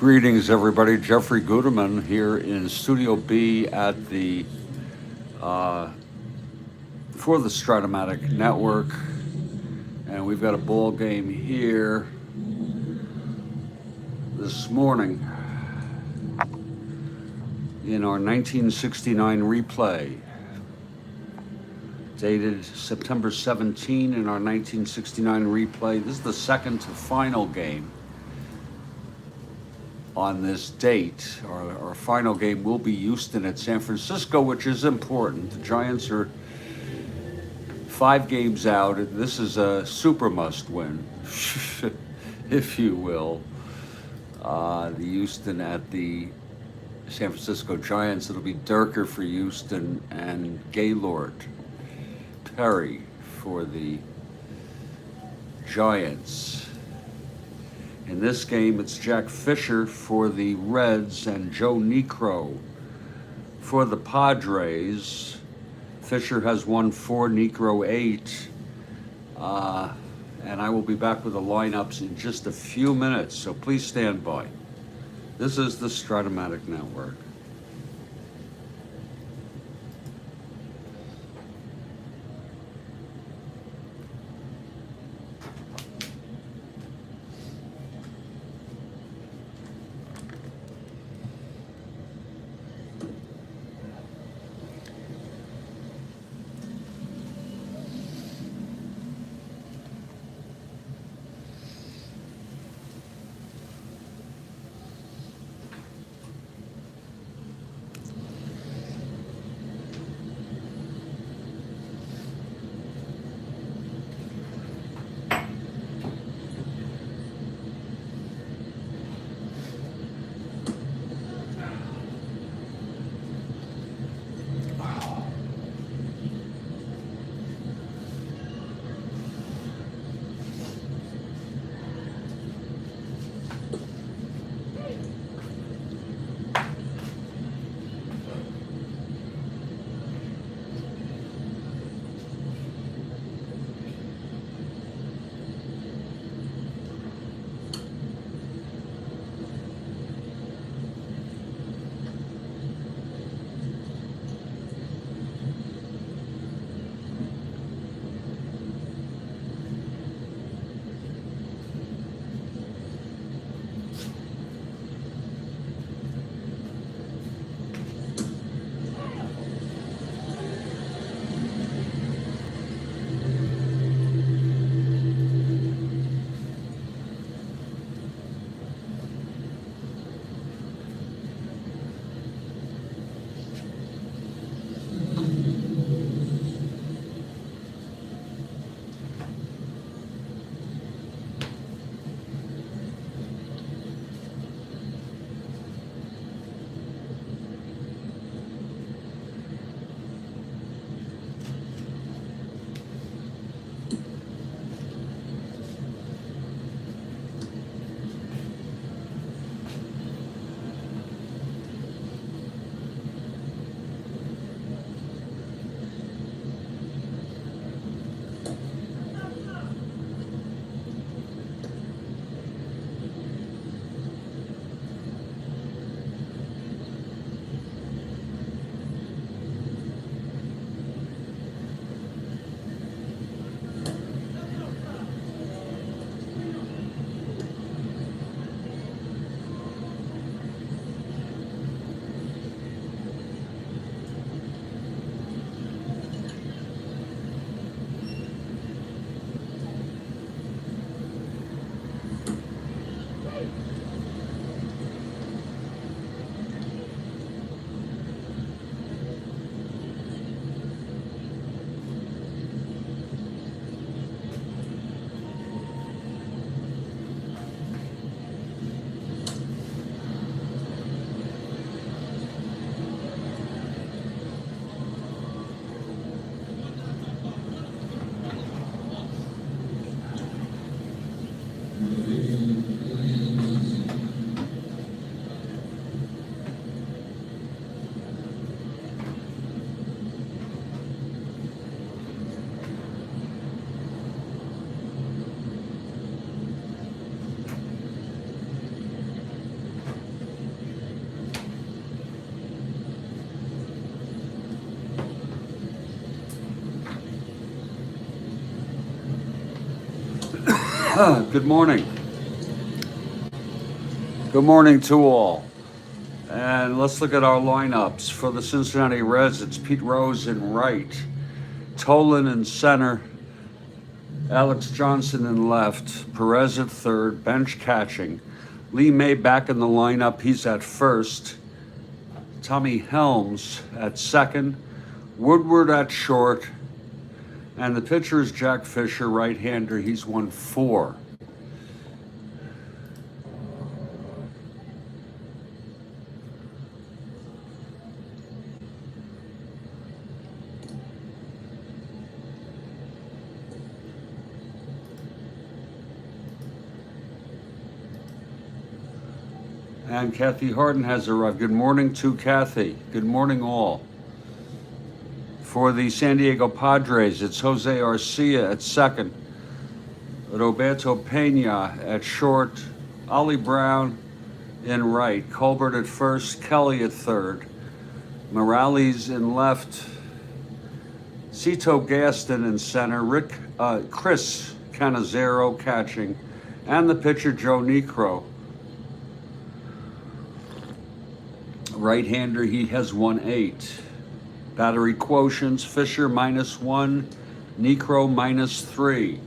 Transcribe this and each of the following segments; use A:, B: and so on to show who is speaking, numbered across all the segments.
A: Greetings, everybody. Jeffrey Guterman here in Studio B at the uh, for the Strat-O-Matic network, and we've got a ball game here this morning in our 1969 replay, dated September 17 in our 1969 replay. This is the second to final game on this date. Our final game will be Houston at San Francisco, which is important. The Giants are 5 games out. This is a super must win, if you will. The Houston at the San Francisco Giants. It'll be Durker for Houston and Gaylord Perry for the Giants. In this game, it's Jack Fisher for the Reds and Joe Niekro for the Padres. Fisher has won 4, Niekro 8. And I will be back with the lineups in just a few minutes, so please stand by. This is the Strat-O-Matic Network. Good morning. Good morning to all. And let's look at our lineups. For the Cincinnati Reds, it's Pete Rose in right, Tolan in center, Alex Johnson in left, Perez at third, bench catching. Lee May back in the lineup, he's at first. Tommy Helms at second, Woodward at short, and the pitcher is Jack Fisher, right-hander. He's 1-4. And Kathy Harden has arrived. Good morning to Kathy. Good morning, all. For the San Diego Padres, it's Jose Arcia at second, Roberto Pena at short, Ollie Brown in right, Colbert at first, Kelly at third, Morales in left, Cito Gaston in center, Chris Canizero catching, and the pitcher Joe Niekro. Right-hander, he has 1-8. Battery quotients, Fisher -1, Niekro -3.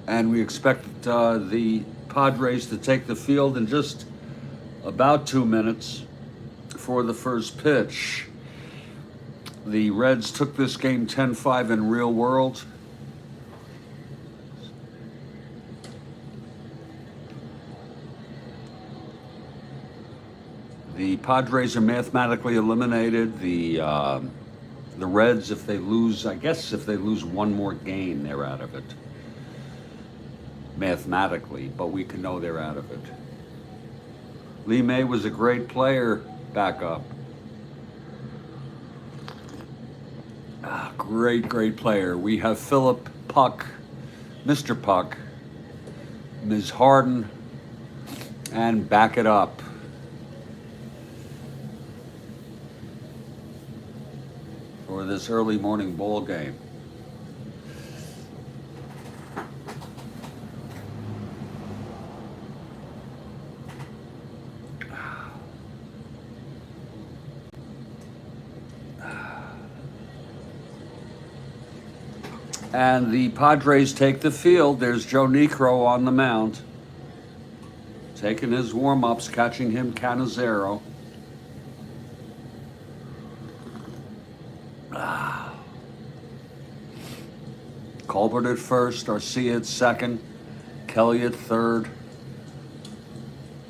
A: And we expect the Padres to take the field in just about 2 minutes for the first pitch. The Reds took this game 10-5 in real world. The Padres are mathematically eliminated. The Reds, if they lose, I guess if they lose one more game, they're out of it. Mathematically, but we can know they're out of it. Lee May was a great player back up. Great player. We have Philip Puck, Mr. Puck, Ms. Harden, and back it up. For this early morning ball game. And the Padres take the field. There's Joe Niekro on the mound, taking his warm-ups, catching him Canizero. Colbert at first, Arcia at second, Kelly at third,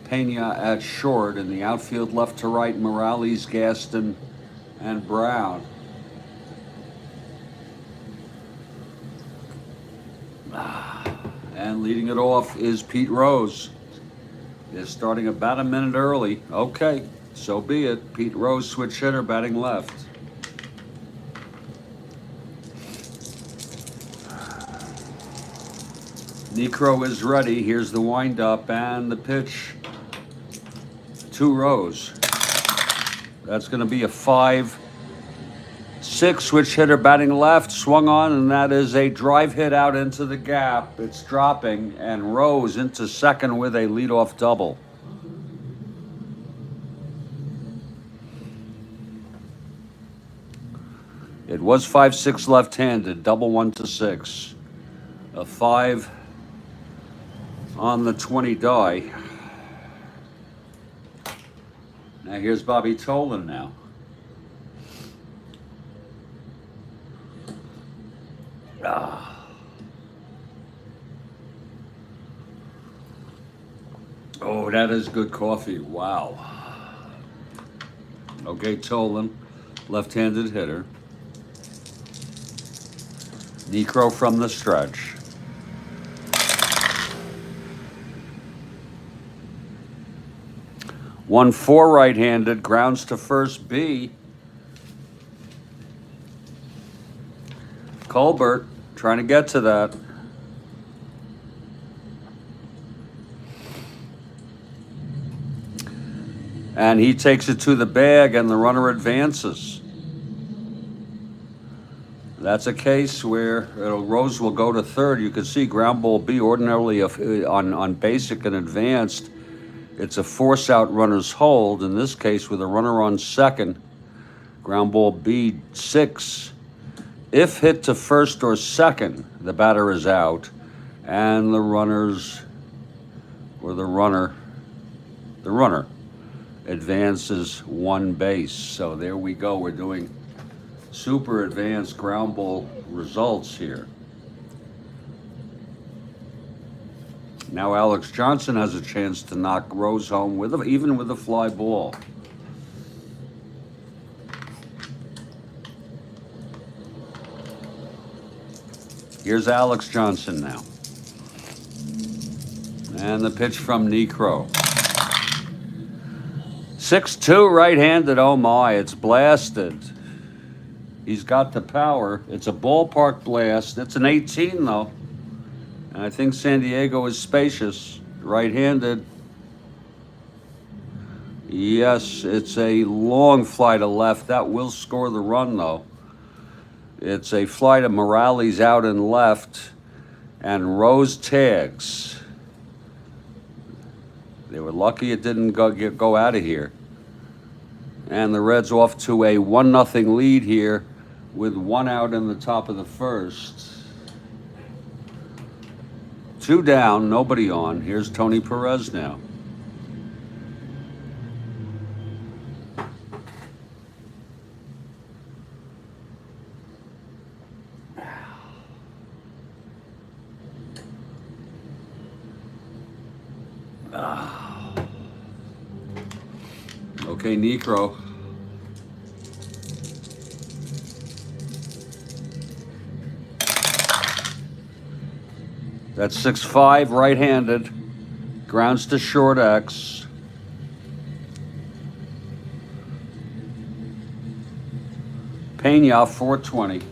A: Pena at short. In the outfield, left to right, Morales, Gaston, and Brown. And leading it off is Pete Rose. They're starting about a minute early. Okay, so be it. Pete Rose, switch hitter, batting left. Niekro is ready. Here's the windup and the pitch to Rose. That's going to be a 5-6, switch hitter batting left, swung on, and that is a drive hit out into the gap. It's dropping, and Rose into second with a leadoff double. It was 5-6 left-handed, double 1-6. A 5 on the 20 die. Now here's Bobby Tolan now. Oh, that is good coffee. Wow. Okay, Tolan, left-handed hitter. Niekro from the stretch. One 4 right-handed, grounds to first B. Colbert trying to get to that. And he takes it to the bag, and the runner advances. That's a case where Rose will go to third. You can see ground ball B ordinarily on basic and advanced. It's a force out runner's hold. In this case, with a runner on second, ground ball B6. If hit to first or second, the batter is out, and the runner advances one base. So there we go. We're doing super advanced ground ball results here. Now Alex Johnson has a chance to knock Rose home even with a fly ball. Here's Alex Johnson now. And the pitch from Niekro. 6-2 right-handed. Oh my, it's blasted. He's got the power. It's a ballpark blast. It's an 18 though. And I think San Diego is spacious. Right-handed. Yes, it's a long fly to left. That will score the run though. It's a fly to Morales out and left. And Rose tags. They were lucky it didn't go out of here. And the Reds off to a 1-0 lead here with one out in the top of the first. Two down, nobody on. Here's Tony Perez now. Okay, Niekro. That's 6-5 right-handed. Grounds to short X. Pena 420.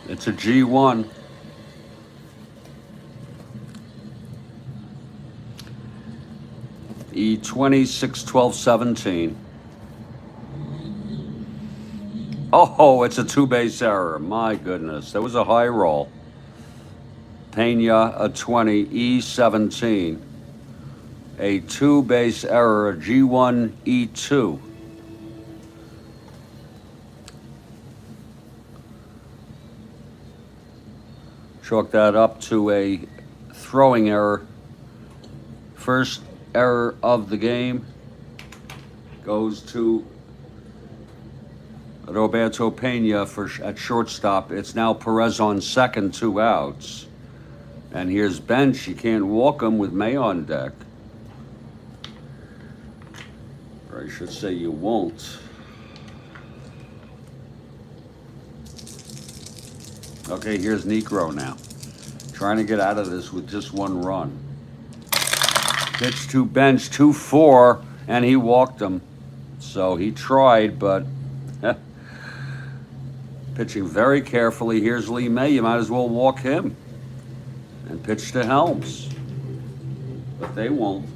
A: It's a G1. E20, 6, 12, 17. Oh, it's a two-base error. My goodness, that was a high roll. Pena, a 20, E17. A two-base error, a G1, E2. Chalk that up to a throwing error. First error of the game goes to Roberto Pena at shortstop. It's now Perez on second, 2 outs. And here's Bench. You can't walk him with May on deck. Or I should say you won't. Okay, here's Niekro now. Trying to get out of this with just one run. Pitch to Bench, 2-4, and he walked him. So he tried, but pitching very carefully. Here's Lee May. You might as well walk him and pitch to Helms. But they won't.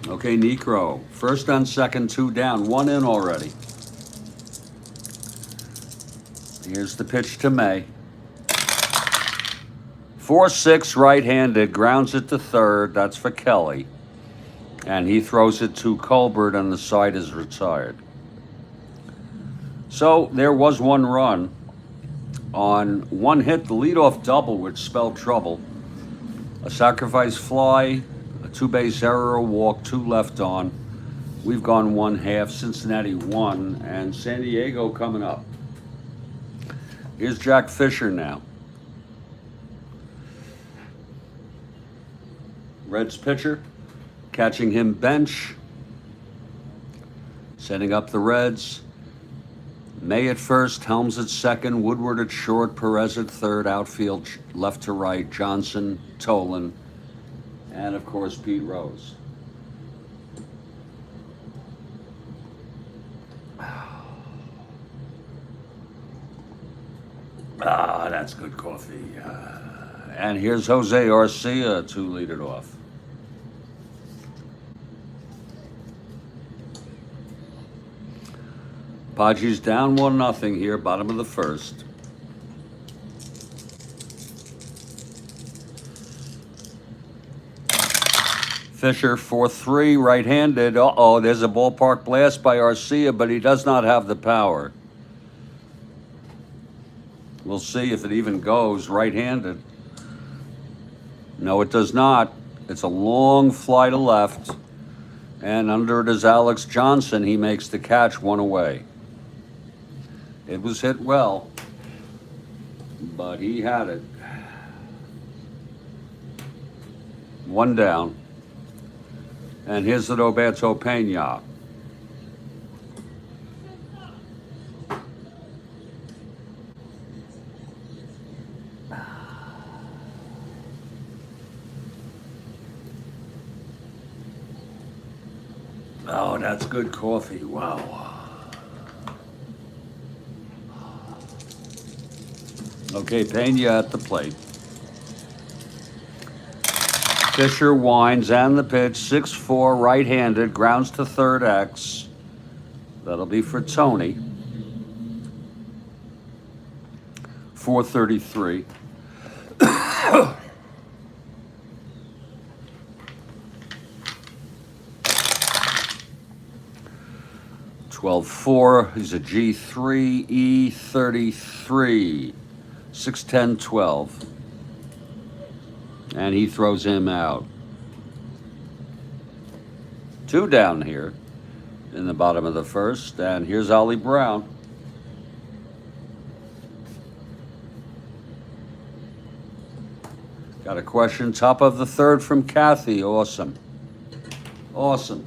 A: Okay, Niekro. First on second, 2 down, 1 in already. Here's the pitch to May. 4-6 right-handed, grounds it to third. That's for Kelly. And he throws it to Colbert, and the side is retired. So there was one run on one hit, the leadoff double, which spelled trouble. A sacrifice fly, a two-base error, a walk, 2 left on. We've gone 1/2, Cincinnati 1, and San Diego coming up. Here's Jack Fisher now. Reds pitcher, catching him Bench, setting up the Reds. May at first, Helms at second, Woodward at short, Perez at third, outfield left to right, Johnson, Tolan, and of course Pete Rose. that's good coffee. And here's Jose Arcia to lead it off. Padres down 1-0 here, bottom of the first. Fisher 4-3, right-handed. Uh-oh, there's a ballpark blast by Arcia, but he does not have the power. We'll see if it even goes right-handed. No, it does not. It's a long fly to left. And under it is Alex Johnson. He makes the catch, one away. It was hit well, but he had it. One down. And here's the Roberto Pena. Oh, that's good coffee. Wow. Okay, Pena at the plate. Fisher winds and the pitch, 6-4, right-handed, grounds to third X. That'll be for Tony. 433. 12-4, he's a G3, E33, 6-10, 12. And he throws him out. Two down here in the bottom of the first, and here's Ollie Brown. Got a question, top of the third from Kathy, awesome. Awesome.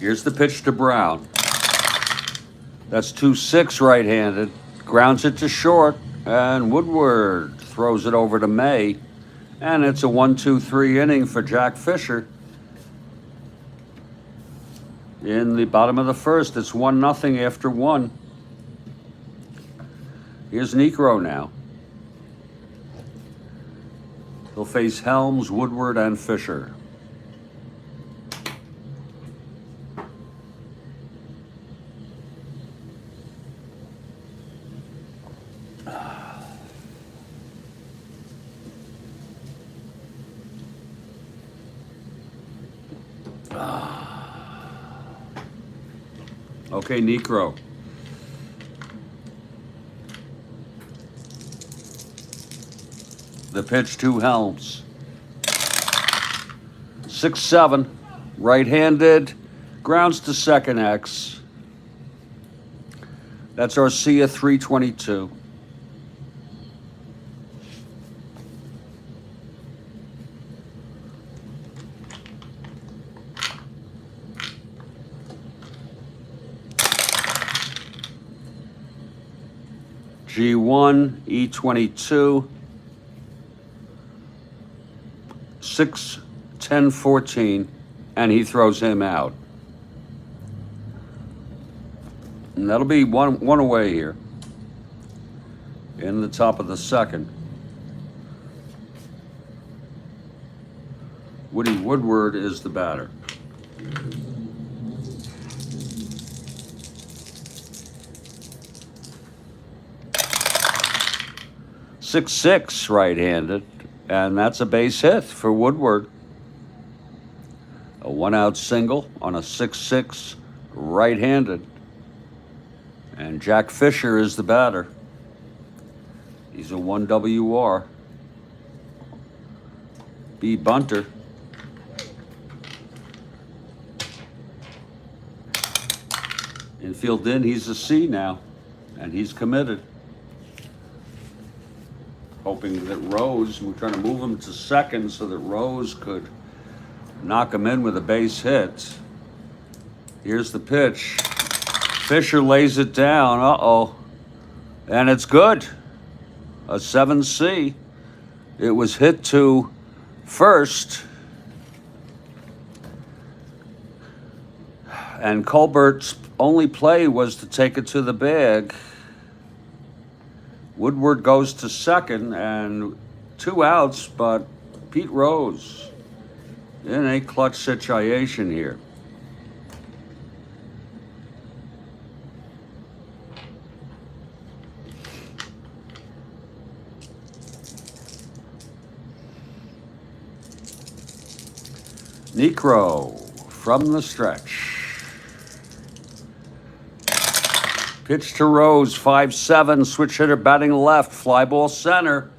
A: Here's the pitch to Brown. That's 2-6 right-handed. Grounds it to short, and Woodward throws it over to May. And it's a 1-2-3 inning for Jack Fisher. In the bottom of the first, it's 1-0 after 1. Here's Niekro now. He'll face Helms, Woodward, and Fisher. Okay, Niekro. The pitch to Helms. 6-7, right-handed, grounds to second X. That's Arcia, 322. G1, E22, 6-10, 14, and he throws him out. And that'll be one away here in the top of the second. Woody Woodward is the batter. Six right-handed, and that's a base hit for Woodward. A one-out single on a 6-6 right-handed. And Jack Fisher is the batter. He's a 1 WR. B bunter. Infield in, he's a C now, and he's committed. Hoping that Rose, we're trying to move him to second so that Rose could knock him in with a base hit. Here's the pitch. Fisher lays it down. Uh-oh. And it's good. A 7C. It was hit to first, and Colbert's only play was to take it to the bag. Woodward goes to second, and 2 outs, but Pete Rose in a clutch situation here. Niekro from the stretch. Pitch to Rose, 5-7, switch hitter batting left, fly ball center.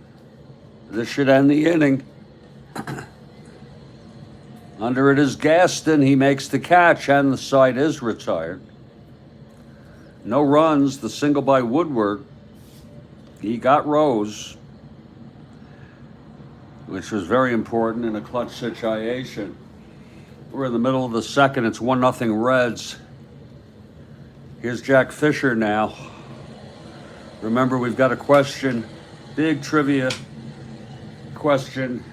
A: This should end the inning. Under it is Gaston. He makes the catch, and the side is retired. No runs, the single by Woodward. He got Rose, which was very important in a clutch situation. We're in the middle of the second. It's 1-0 Reds. Here's Jack Fisher now. Remember, we've got a question, big trivia question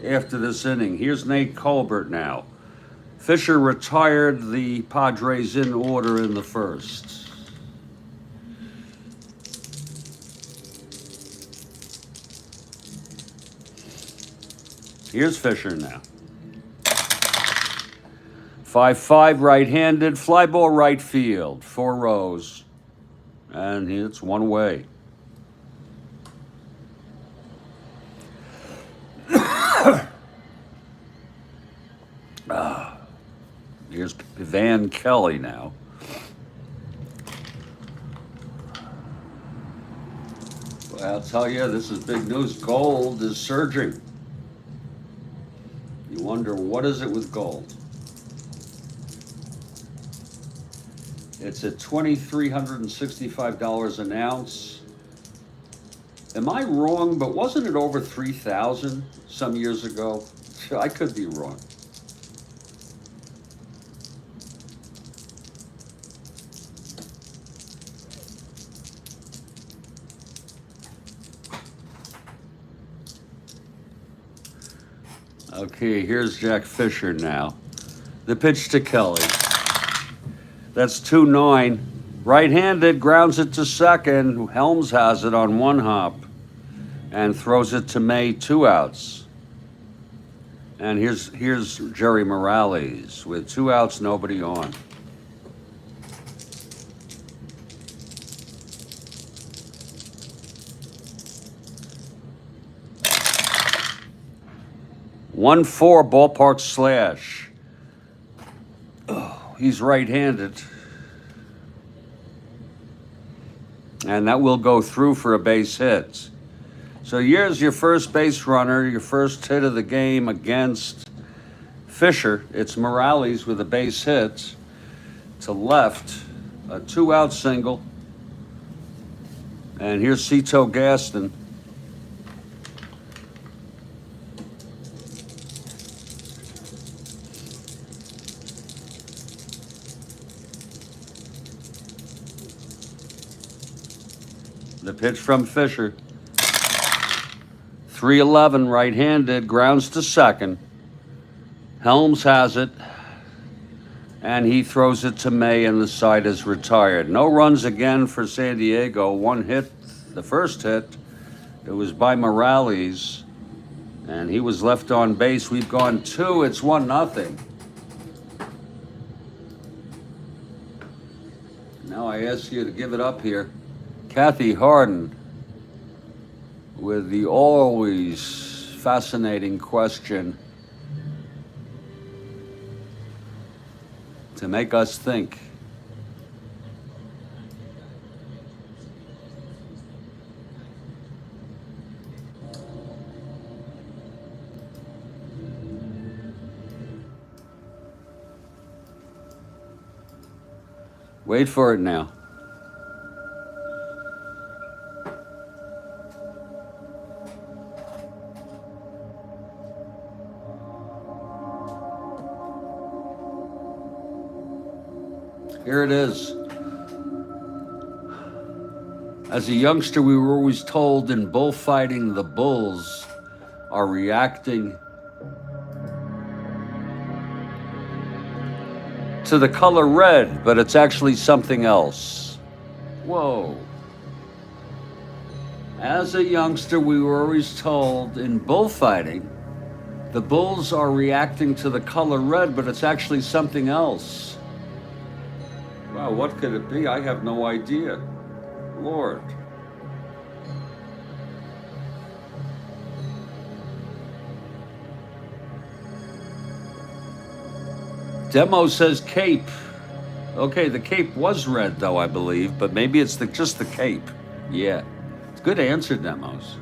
A: after this inning. Here's Nate Colbert now. Fisher retired the Padres in order in the first. Here's Fisher now. 5-5 right-handed, fly ball right field for Rose. And it's one way. Here's Van Kelly now. Well, I'll tell you, this is big news. Gold is surging. You wonder, what is it with gold? It's at $2,365 an ounce. Am I wrong? But wasn't it over 3,000 some years ago? I could be wrong. Okay, here's Jack Fisher now. The pitch to Kelly. That's 2-9. Right-handed, grounds it to second. Helms has it on one hop and throws it to May, 2 outs. And here's Jerry Morales with 2 outs, nobody on. (1-4) ballpark slash. Oh, he's right-handed. And that will go through for a base hit. So here's your first base runner, your first hit of the game against Fisher. It's Morales with a base hit to left, a 2-out single. And here's Cito Gaston. The pitch from Fisher. 3-11 right-handed, grounds to second. Helms has it, and he throws it to May, and the side is retired. No runs again for San Diego. 1 hit, the first hit, it was by Morales, and he was left on base. We've gone 2, it's 1-0. Now I ask you to give it up here. Kathy Harden with the always fascinating question to make us think. Wait for it now. Here it is. As a youngster, we were always told in bullfighting, the bulls are reacting to the color red, but it's actually something else. Whoa. As a youngster, we were always told in bullfighting, the bulls are reacting to the color red, but it's actually something else. Wow, what could it be? I have no idea. Lord. Demo says cape. Okay, the cape was red though, I believe, but maybe it's just the cape. Yeah. It's good answer, Demos.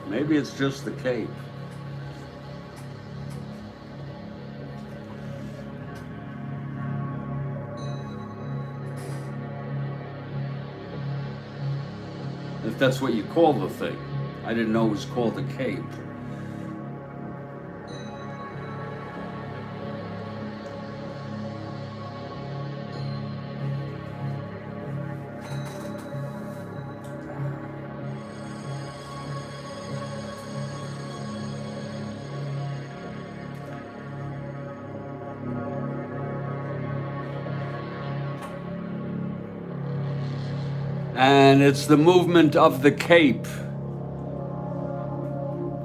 A: Maybe it's just the cape. If that's what you call the thing. I didn't know it was called a cape. And it's the movement of the cape.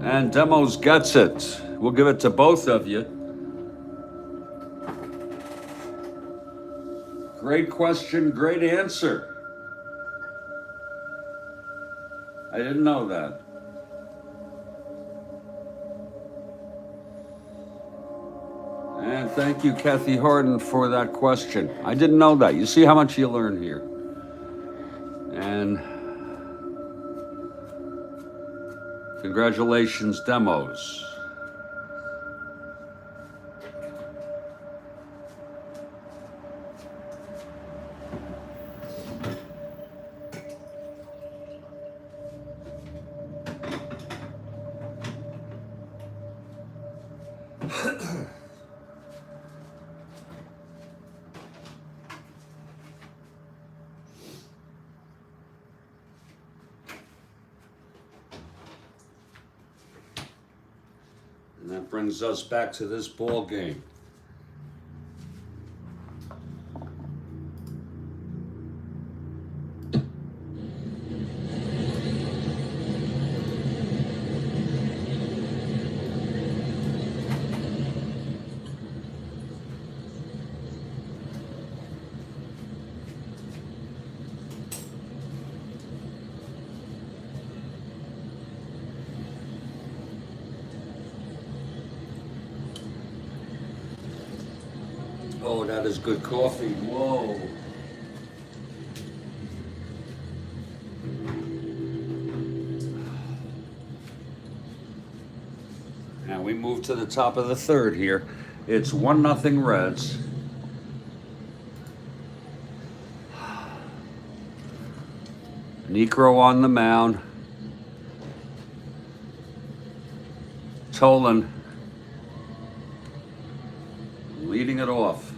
A: And Demos gets it. We'll give it to both of you. Great question, great answer. I didn't know that. And thank you, Kathy Harden, for that question. I didn't know that. You see how much you learn here. And congratulations, Demos. And that brings us back to this ball game. Oh, that is good coffee. Whoa. Now we move to the top of the third here. It's 1-0 Reds. Niekro on the mound. Tolan leading it off.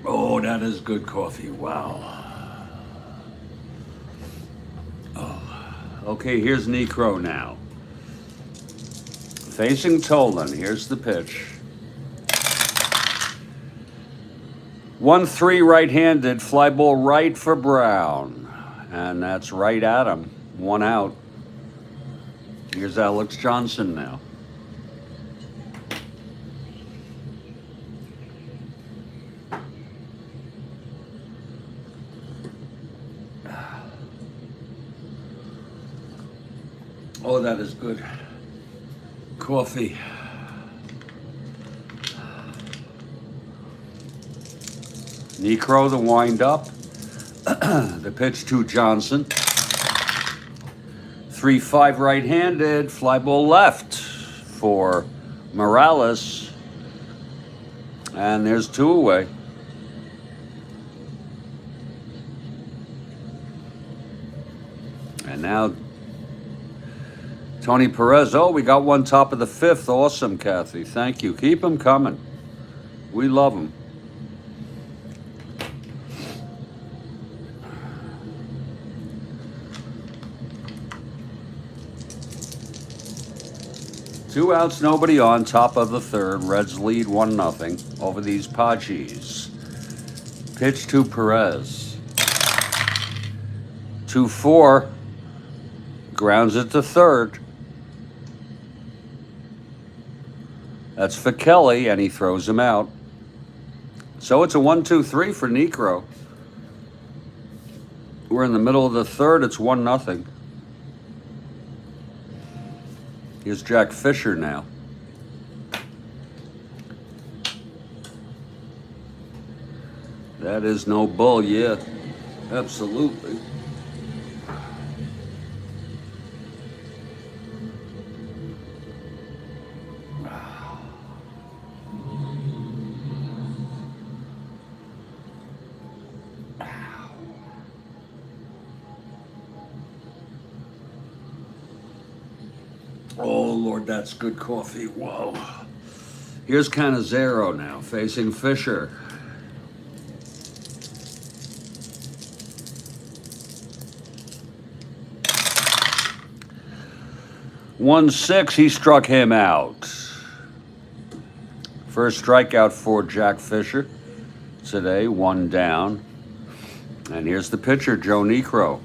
A: Oh, that is good coffee. Wow. Oh. Okay, here's Niekro now. Facing Tolan. Here's the pitch. 1-3 right-handed. Fly ball right for Brown. And that's right at him. 1 out. Here's Alex Johnson now. Oh, that is good coffee. Niekro, the wind up. The pitch to Johnson. 3-5 right-handed. Fly ball left for Morales. And there's 2 away. And now Tony Perez. Oh, we got one top of the 5th. Awesome, Kathy. Thank you. Keep them coming. We love them. 2 outs, nobody on, top of the third. Reds lead 1-0 over these Padres. Pitch to Perez. 2-4. Grounds it to third. That's for Kelly, and he throws him out. So it's a 1-2-3 for Niekro. We're in the middle of the third. It's 1-0. Here's Jack Fisher now. That is no bull, yeah. Absolutely. Oh, Lord, that's good coffee. Whoa. Here's Canizero now, facing Fisher. One six, he struck him out. First strikeout for Jack Fisher today, 1 down. And here's the pitcher, Joe Niekro.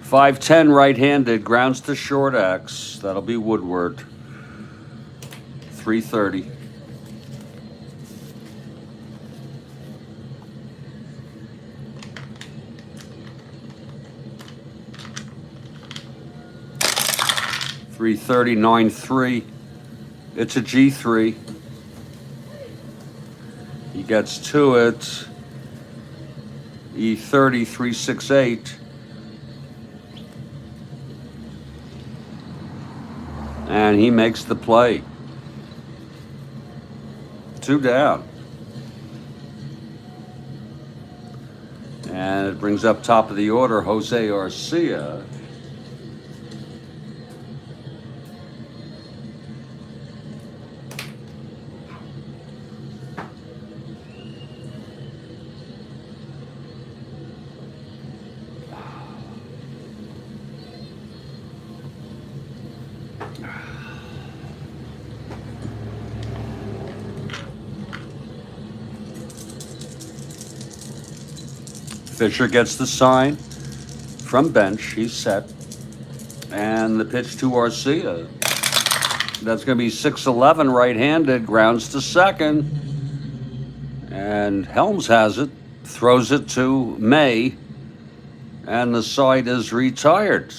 A: .510 right-handed, grounds to short X. That'll be Woodward. 330. .330, 9-3. It's a G3. He gets to it. E30, 368. And he makes the play. 2 down. And it brings up top of the order Jose Arcia. Fisher gets the sign from bench. He's set. And the pitch to Arcia. That's going to be 6-11 right-handed. Grounds to second. And Helms has it. Throws it to May. And the side is retired.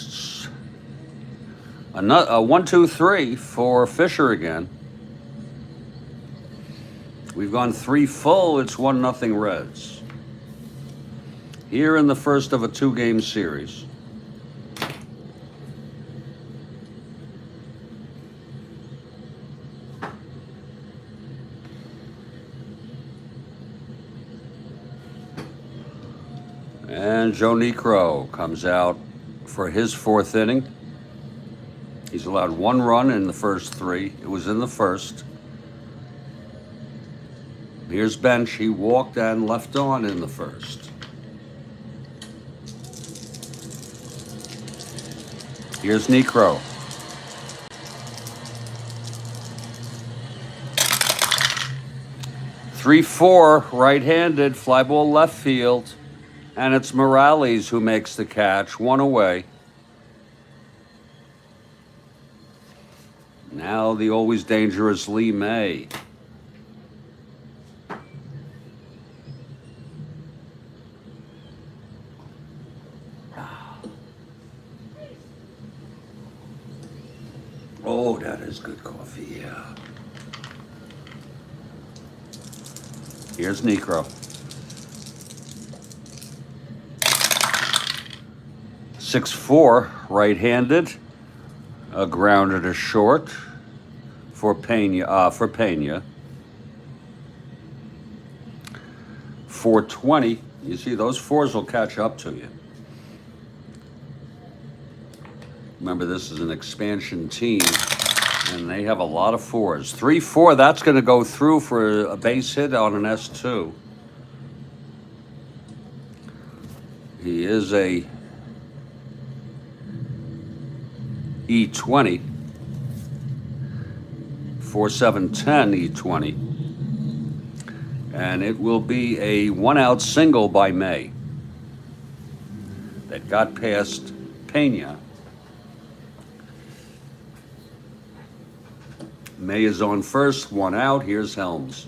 A: A 1-2-3 for Fisher again. We've gone 3 full. It's 1-0 Reds. Here in the first of a 2-game series. And Joe Niekro comes out for his 4th inning. He's allowed 1 run in the first 3. It was in the first. Here's bench. He walked and left on in the first. Here's Niekro. .3-4 right-handed, fly ball left field, and it's Morales who makes the catch. 1 away. Now the always dangerous Lee May. Oh, that is good coffee, yeah. Here's Niekro. 6-4, right-handed. A grounder to short for Pena. 420. You see, those 4s will catch up to you. Remember, this is an expansion team, And they have a lot of 4s. 3-4, that's going to go through for a base hit on an S2. He is a E20. 4-7-10 E20. And it will be a 1-out single by May that got past Pena. May is on first, 1 out. Here's Helms.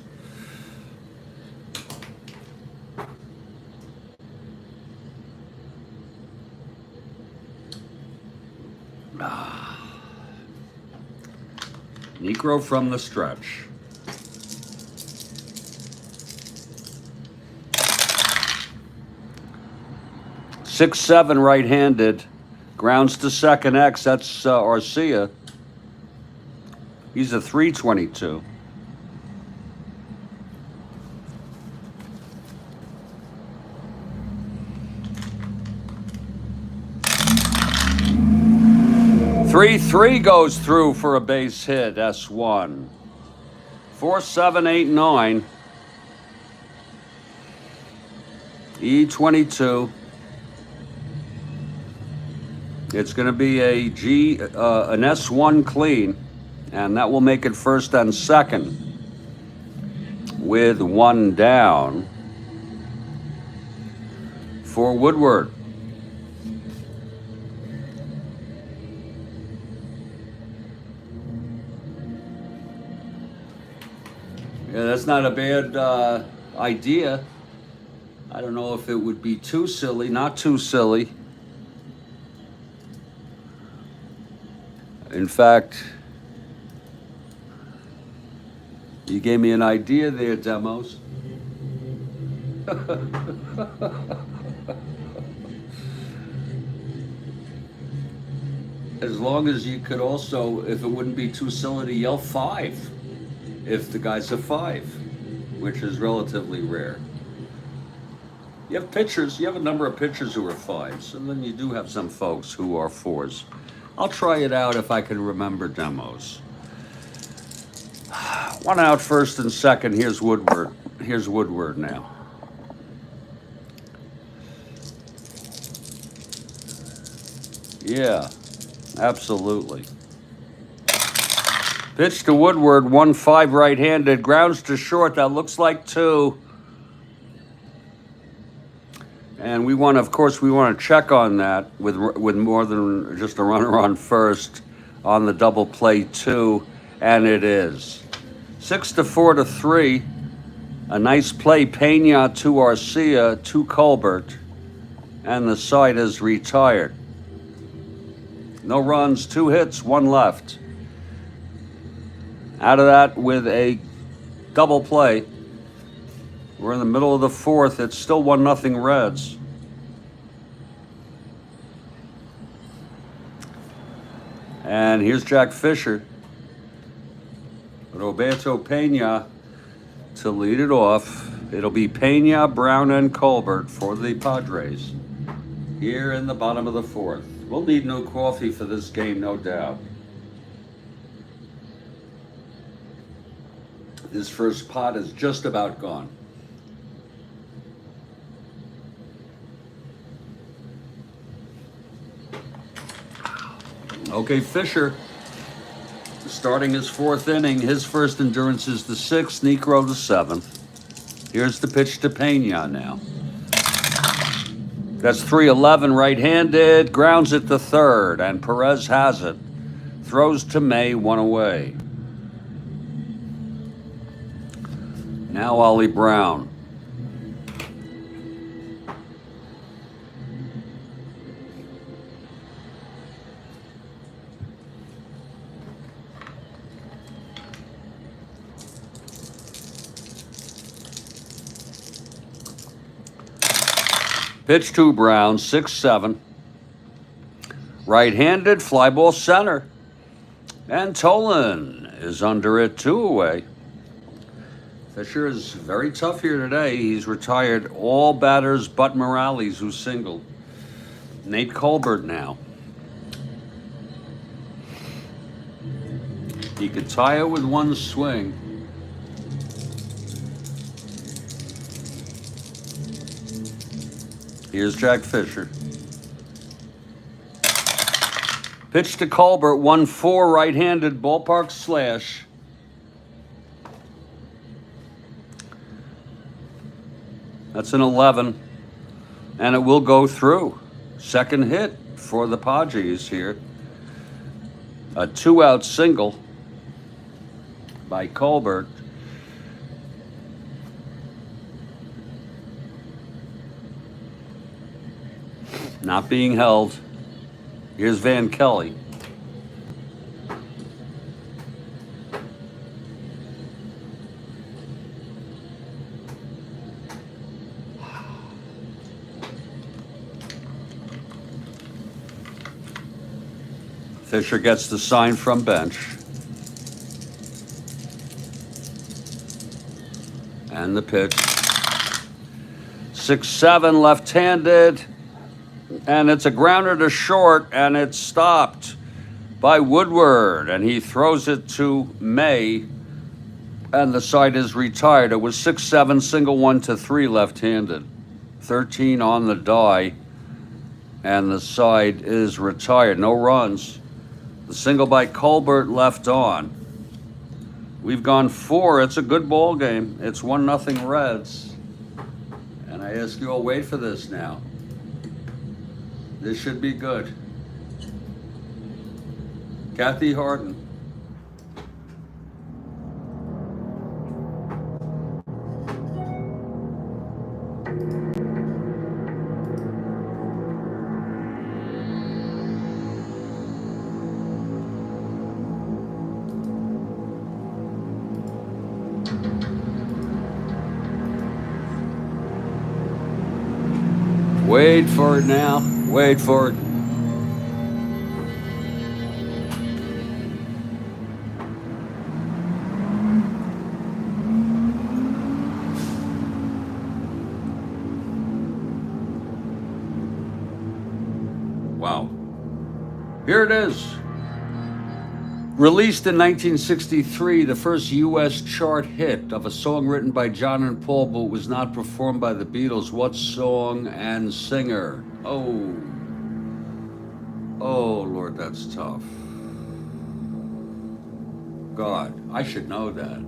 A: Niekro from the stretch. Six, 7 right-handed. Grounds to second X. That's Arcia. He's a 322. Three goes through for a base hit. S1. 4-7-8-9. E22. It's going to be an S1 clean, and that will make it first and second with 1 down for Woodward. Yeah, that's not a bad idea. I don't know if it would be too silly, not too silly. In fact, you gave me an idea there, Demos. As long as you could also, if it wouldn't be too silly to yell 5, if the guy's a 5, which is relatively rare. You have pitchers, you have a number of pitchers who are 5s, and then you do have some folks who are 4s. I'll try it out if I can remember Demos. 1 out first and second. Here's Woodward. Here's Woodward now. Yeah, absolutely. Pitch to Woodward, 1-5 right-handed. Grounds to short. That looks like 2. And we want, of course, we want to check on that with more than just a runner on first on the double play 2, and it is 6-4-3. A nice play, Pena to Arcia to Colbert, and the side is retired. No runs, 2 hits, 1 left. Out of that with a double play. We're in the middle of the 4th. It's still 1-0 Reds. And here's Jack Fisher. Roberto Pena to lead it off. It'll be Pena, Brown, and Colbert for the Padres here in the bottom of the 4th. We'll need no coffee for this game, no doubt. This first pot is just about gone. Okay, Fisher starting his 4th inning. His first endurance is the 6th, Niekro the 7th. Here's the pitch to Pena now. That's 3-11 right-handed, grounds it to third, and Perez has it. Throws to May, 1 away. Now Ollie Brown. Pitch to Brown, 6-7. Right-handed, fly ball center. And Tolan is under it, 2 away. Fisher is very tough here today. He's retired all batters but Morales, who singled. Nate Colbert now. He could tie it with one swing. Here's Jack Fisher. Pitch to Colbert, 1-4, right-handed, ballpark slash. That's an 11, and it will go through. Second hit for the Padres here. A 2-out single by Colbert. Not being held. Here's Van Kelly. Fisher gets the sign from bench. And the pitch. 6-7, left-handed. And it's a grounder to short, and it's stopped by Woodward. And he throws it to May, and the side is retired. It was 6-7, single 1-3, left-handed. 13 on the die, and the side is retired. No runs. The single by Colbert left on. We've gone 4. It's a good ball game. It's 1-0 Reds. And I ask you all, wait for this now. This should be good. Kathy Harden. Wait for it now. Wait for it. Wow. Here it is. Released in 1963, the first U.S. chart hit of a song written by John and Paul, but was not performed by the Beatles. What song and singer? Oh, Lord, that's tough. God, I should know that.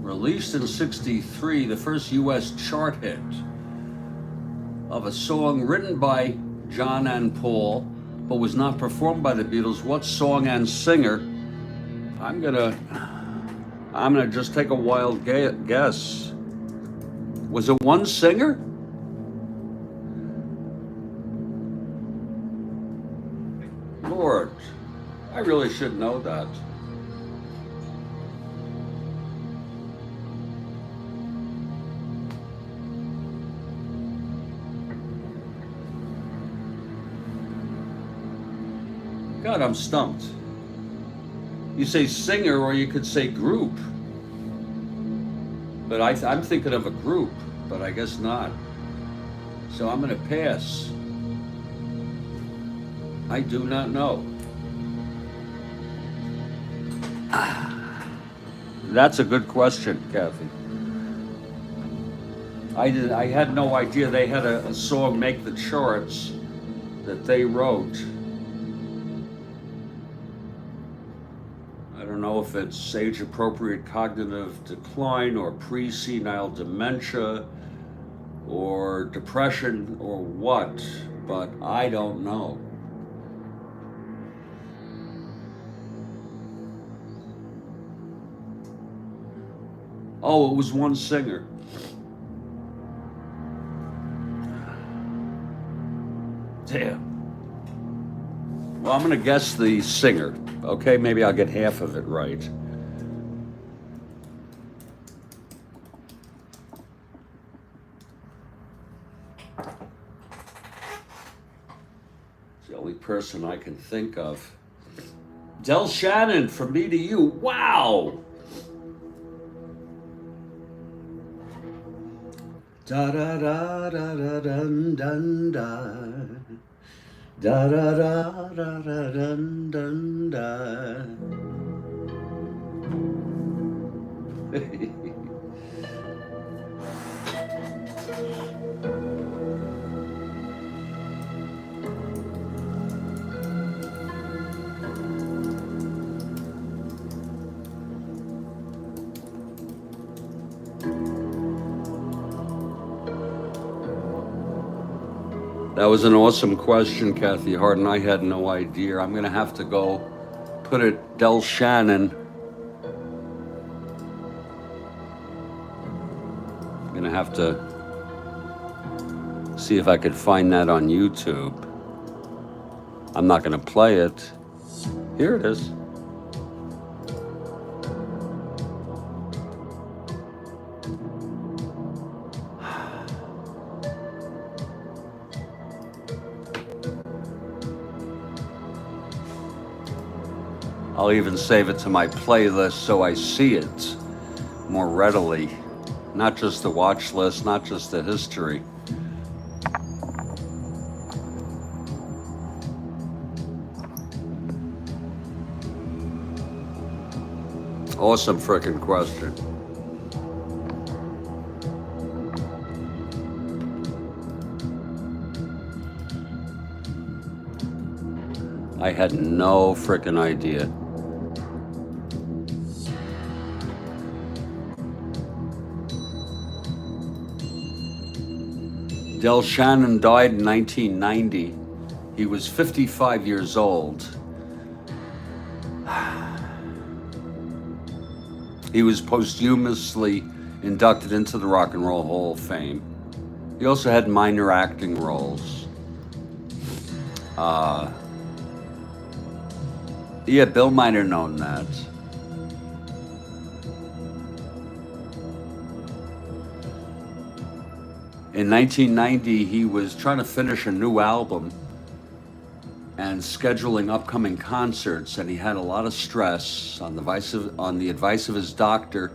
A: Released in 63, the first U.S. chart hit of a song written by John and Paul, but was not performed by the Beatles. What song and singer? I'm gonna just take a wild guess. Was it one singer? Lord, I really should know that. God, I'm stumped. You say singer, or you could say group. But I'm thinking of a group, but I guess not. So I'm going to pass. I do not know. That's a good question, Kathy. I had no idea they had a song make the charts that they wrote. I don't know if it's age-appropriate cognitive decline or pre-senile dementia or depression or what, but I don't know. Oh, it was one singer. Damn. Well, I'm going to guess the singer. Okay, maybe I'll get half of it right. It's the only person I can think of. Del Shannon, From Me to You. Wow! Da da da da da dun dun da. Da da da da da dun dun da. That was an awesome question, Kathy Harden. I had no idea. I'm going to have to go put it, Del Shannon. I'm going to have to see if I could find that on YouTube. I'm not going to play it. Here it is. I'll even save it to my playlist so I see it more readily. Not just the watch list, not just the history. Awesome frickin' question. I had no frickin' idea. Del Shannon died in 1990. He was 55 years old. He was posthumously inducted into the Rock and Roll Hall of Fame. He also had minor acting roles. Yeah, Bill might have known that. In 1990, he was trying to finish a new album and scheduling upcoming concerts, and he had a lot of stress. On the advice of his doctor,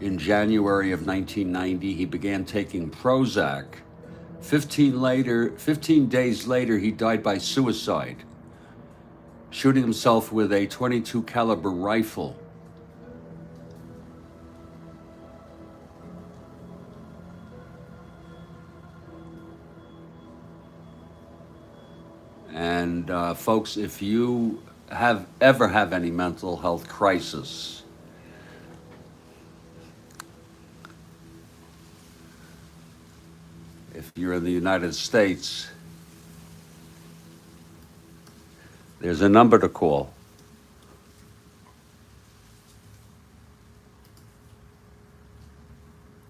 A: in January of 1990, he began taking Prozac. 15 days later, he died by suicide, shooting himself with a .22 caliber rifle. And folks, if you ever have any mental health crisis, if you're in the United States, there's a number to call.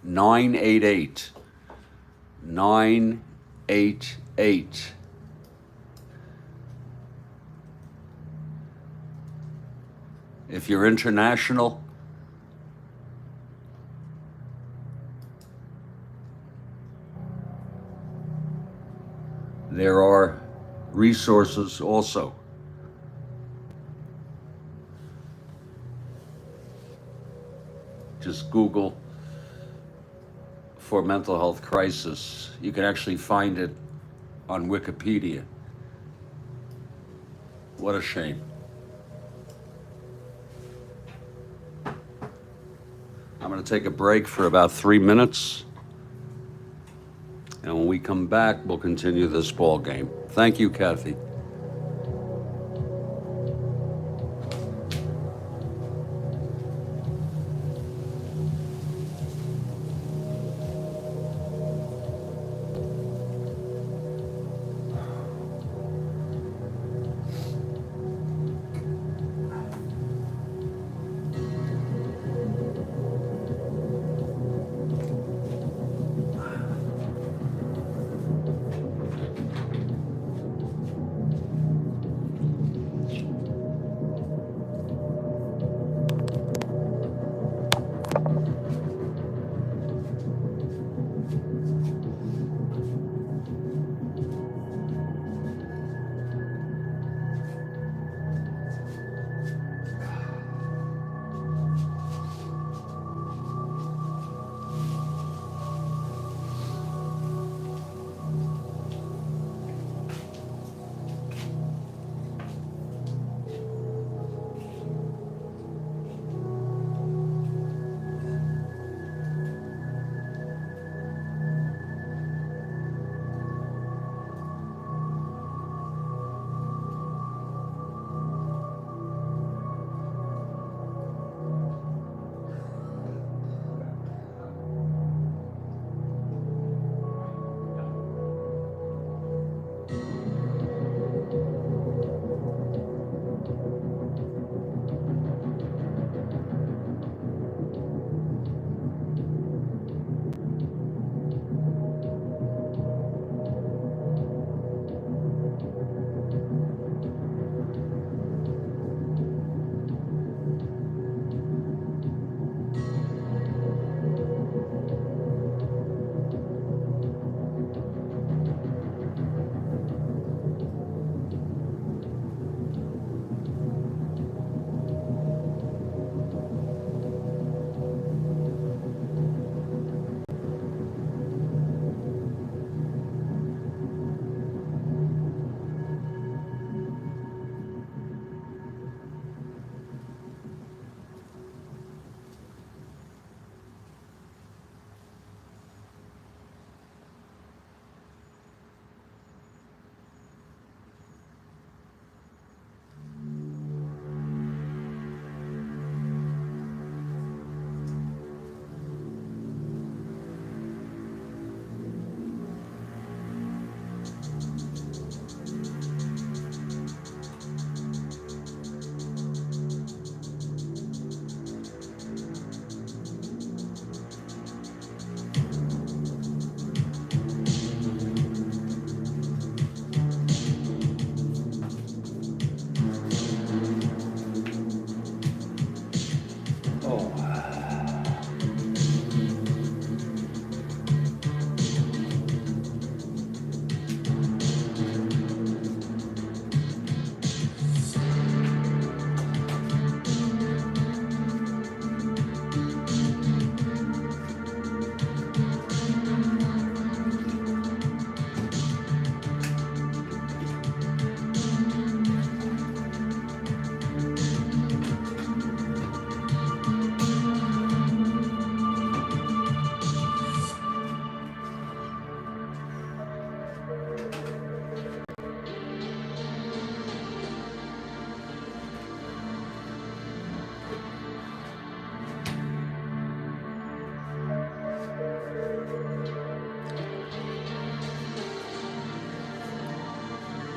A: 988. 988. If you're international, there are resources also. Just Google for mental health crisis. You can actually find it on Wikipedia. What a shame. I'm going to take a break for about 3 minutes. And when we come back, we'll continue this ball game. Thank you, Kathy.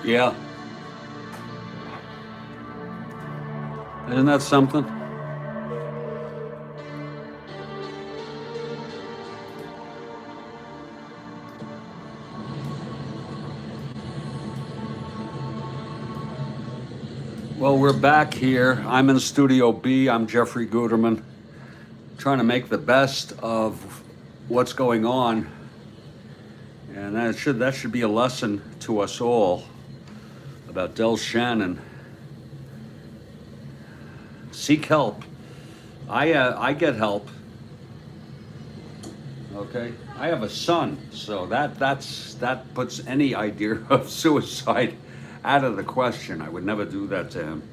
A: Yeah. Isn't that something? Well, we're back here. I'm in Studio B. I'm Jeffrey Guterman, trying to make the best of what's going on. And that should be a lesson to us all about Del Shannon. Seek help. I get help. Okay, I have a son, so that puts any idea of suicide out of the question. I would never do that to him.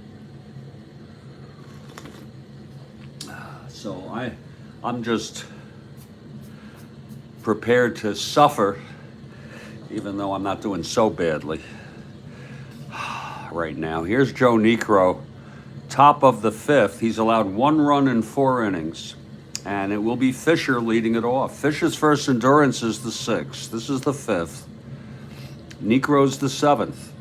A: So I'm just prepared to suffer, even though I'm not doing so badly right now. Here's Joe Niekro, top of the fifth. He's allowed 1 run in 4 innings, and it will be Fisher leading it off. Fisher's first endurance is the 6th. This is the 5th. Niekro's the 7th.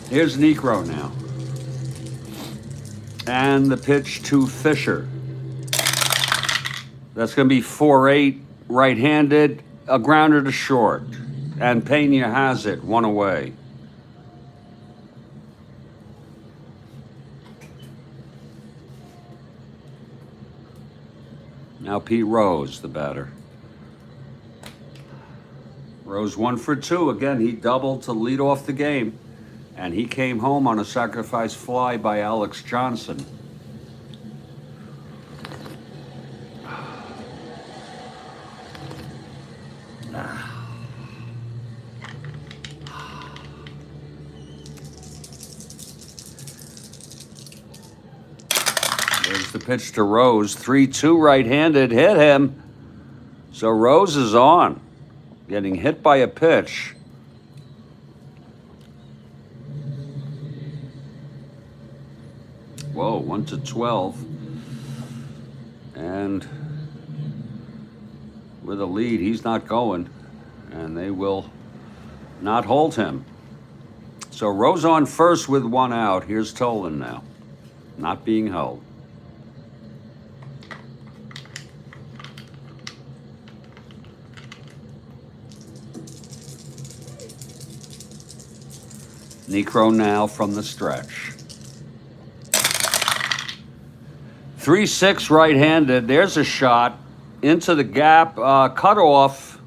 A: Here's Niekro now. And the pitch to Fisher. That's going to be 4-8, right-handed, a grounder to short. And Pena has it, 1 away. Now Pete Rose, the batter. Rose 1 for 2. Again, he doubled to lead off the game. And he came home on a sacrifice fly by Alex Johnson. There's the pitch to Rose. 3-2 right-handed, hit him. So Rose is on, getting hit by a pitch. Whoa, 1-12. And with a lead, he's not going. And they will not hold him. So Rose on first with 1 out. Here's Tolan now, not being held. Niekro now from the stretch. 3-6 right-handed. There's a shot into the gap. Cut off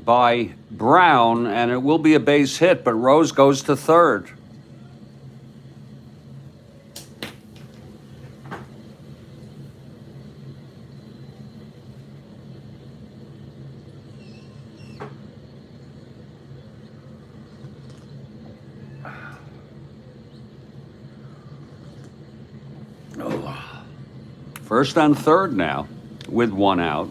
A: by Brown, and it will be a base hit, but Rose goes to third. First and third now with 1 out.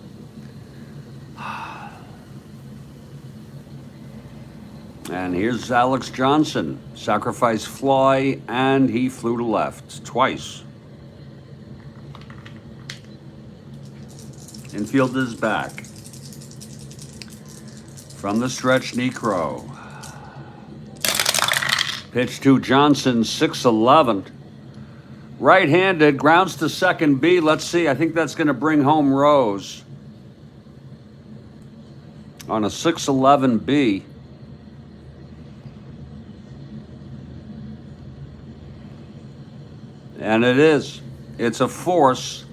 A: And here's Alex Johnson. Sacrifice fly, and he flew to left twice. Infield is back. From the stretch, Niekro. Pitch to Johnson, 6-11. Right-handed, grounds to second B. Let's see, I think that's going to bring home Rose on a 6-11 B. And it is. It's a force.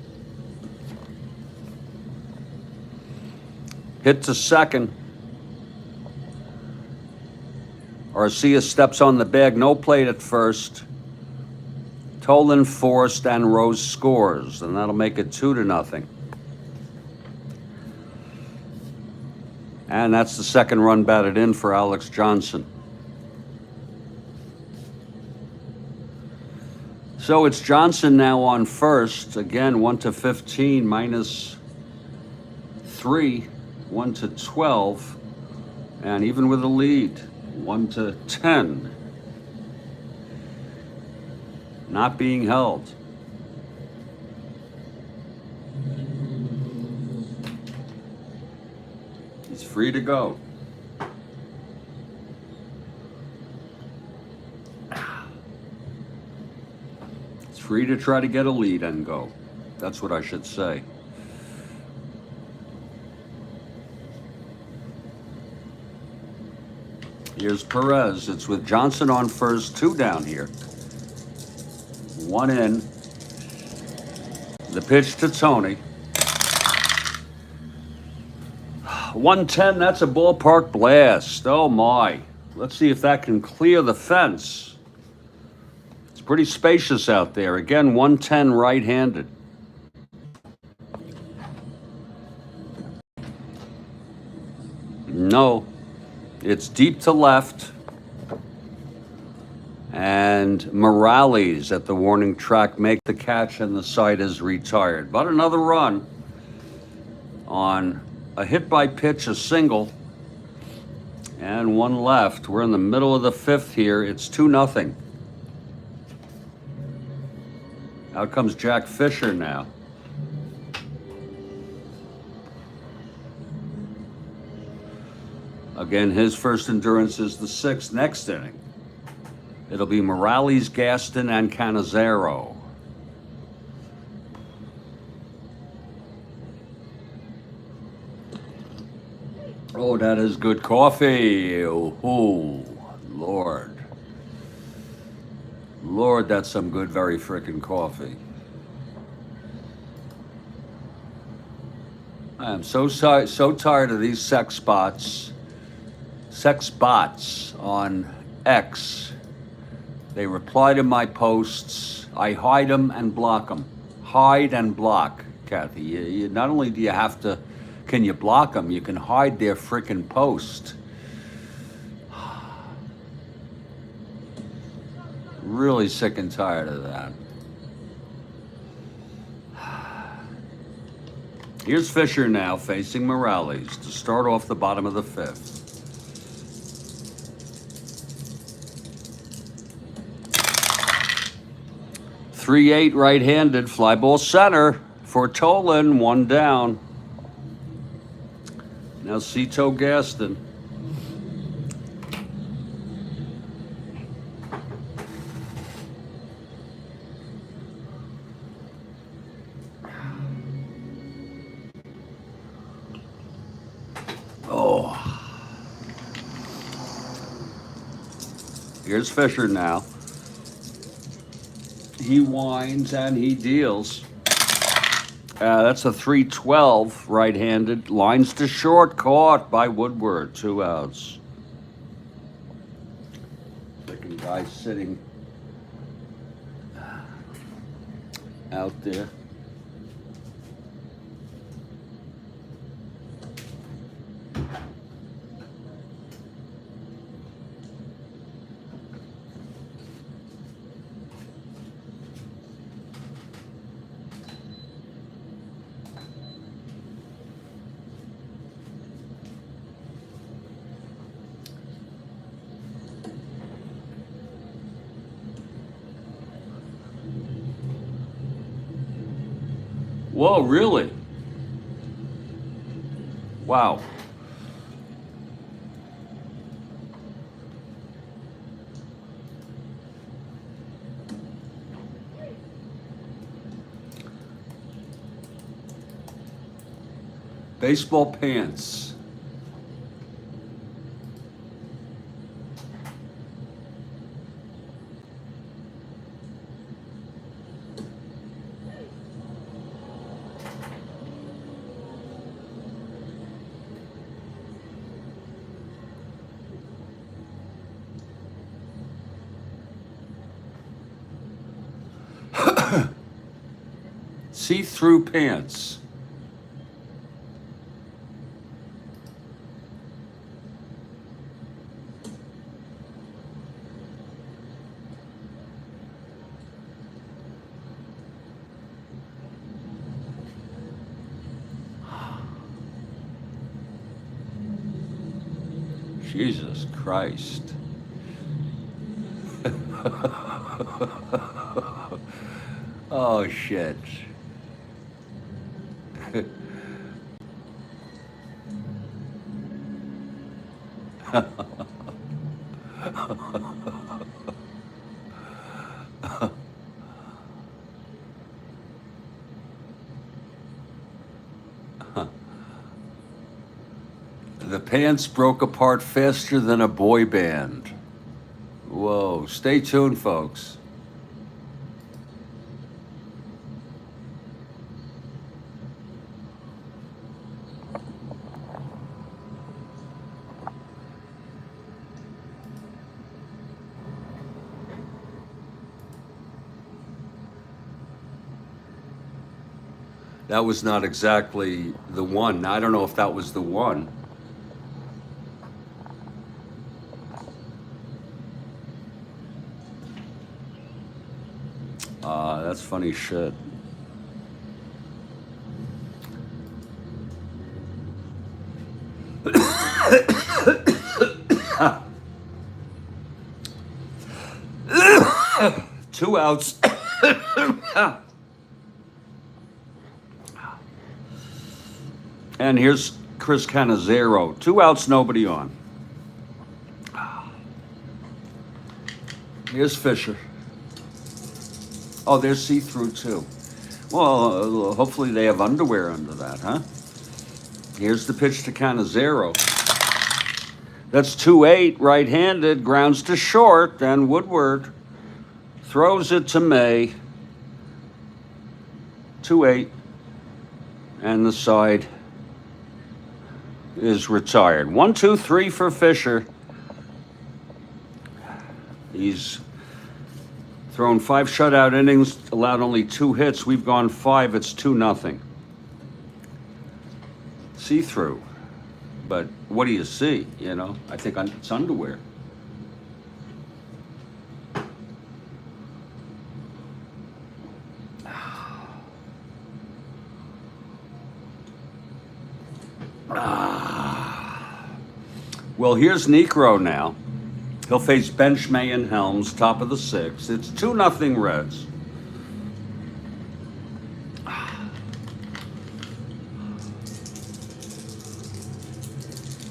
A: Hit to second. Arcia steps on the bag, no plate at first. Tolan forced and Rose scores, and that'll make it 2-0. And that's the second run batted in for Alex Johnson. So it's Johnson now on first. Again, 1-15 minus 3, 1-12. And even with a lead, 1-10. Not being held. It's free to go. It's free to try to get a lead and go. That's what I should say. Here's Perez. It's with Johnson on first, 2 down here. 1 in. The pitch to Tony. 110, that's a ballpark blast. Oh my. Let's see if that can clear the fence. It's pretty spacious out there. Again, 110 right-handed. No. It's deep to left. And Morales at the warning track make the catch, and the side is retired. But another run on a hit by pitch, a single, and 1 left. We're in the middle of the 5th here. It's 2-0. Out comes Jack Fisher now. Again, his first endurance is the 6th next inning. It'll be Morales, Gaston, and Canizero. Oh, that is good coffee. Oh, Lord. Lord, that's some good, very frickin' coffee. I am so tired of these sex bots on X. They reply to my posts. I hide them and block them. Hide and block, Kathy. You not only do you have to, can you block them, you can hide their frickin' post. Really sick and tired of that. Here's Fisher now facing Morales to start off the bottom of the 5th. .38 right-handed, fly ball center for Tolan, 1 down. Now Cito Gaston. Oh. Here's Fisher now. He winds and he deals. That's a 3-12 right-handed. Lines to short, caught by Woodward. 2 outs. Second guy sitting out there. Whoa, really? Wow. Baseball pants. See-through pants. Jesus Christ. Oh, shit. The pants broke apart faster than a boy band. Whoa, stay tuned, folks. That was not exactly the one. I don't know if that was the one. That's funny shit. Two outs. And here's Chris Canizero. 2 outs, nobody on. Here's Fisher. Oh, there's see-through too. Well, hopefully they have underwear under that, huh? Here's the pitch to Canizero. That's 2-8, right-handed, grounds to short, and Woodward throws it to May. 2-8, and the side is retired. 1-2-3 for Fisher. He's thrown 5 shutout innings, allowed only 2 hits. We've gone 5. It's 2-0. See-through. But what do you see? You know, I think it's underwear. Well, here's Niekro now. He'll face bench May and Helms, top of the 6th. It's 2-0 Reds.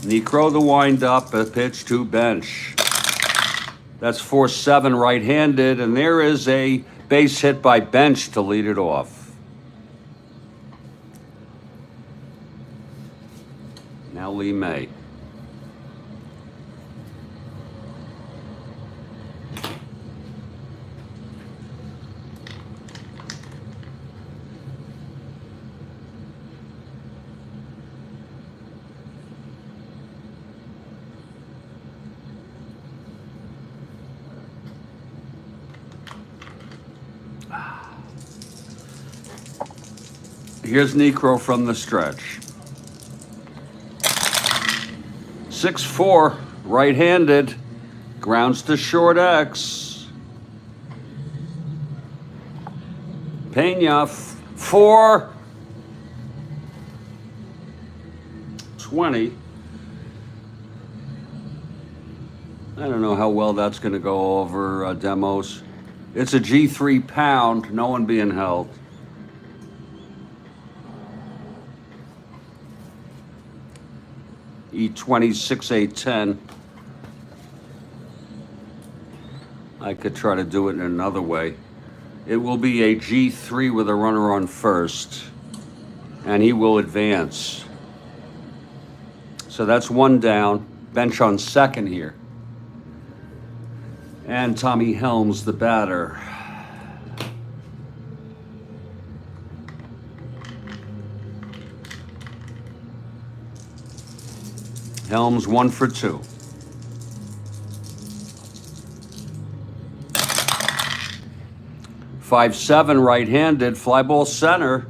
A: Niekro the wind-up, a pitch to bench. That's 4-7 right-handed, and there is a base hit by Bench to lead it off. Now Lee May. Here's Niekro from the stretch. 6-4, right-handed, grounds to short X. Pena, 4-20. I don't know how well that's going to go over demos. It's a G3 pound, no one being held. E20, 6-8-10. I could try to do it in another way. It will be a G3 with a runner on first, and he will advance. So that's 1 down. Bench on second here. And Tommy Helms, the batter. Helms 1 for 2. 5-7 right-handed, fly ball center.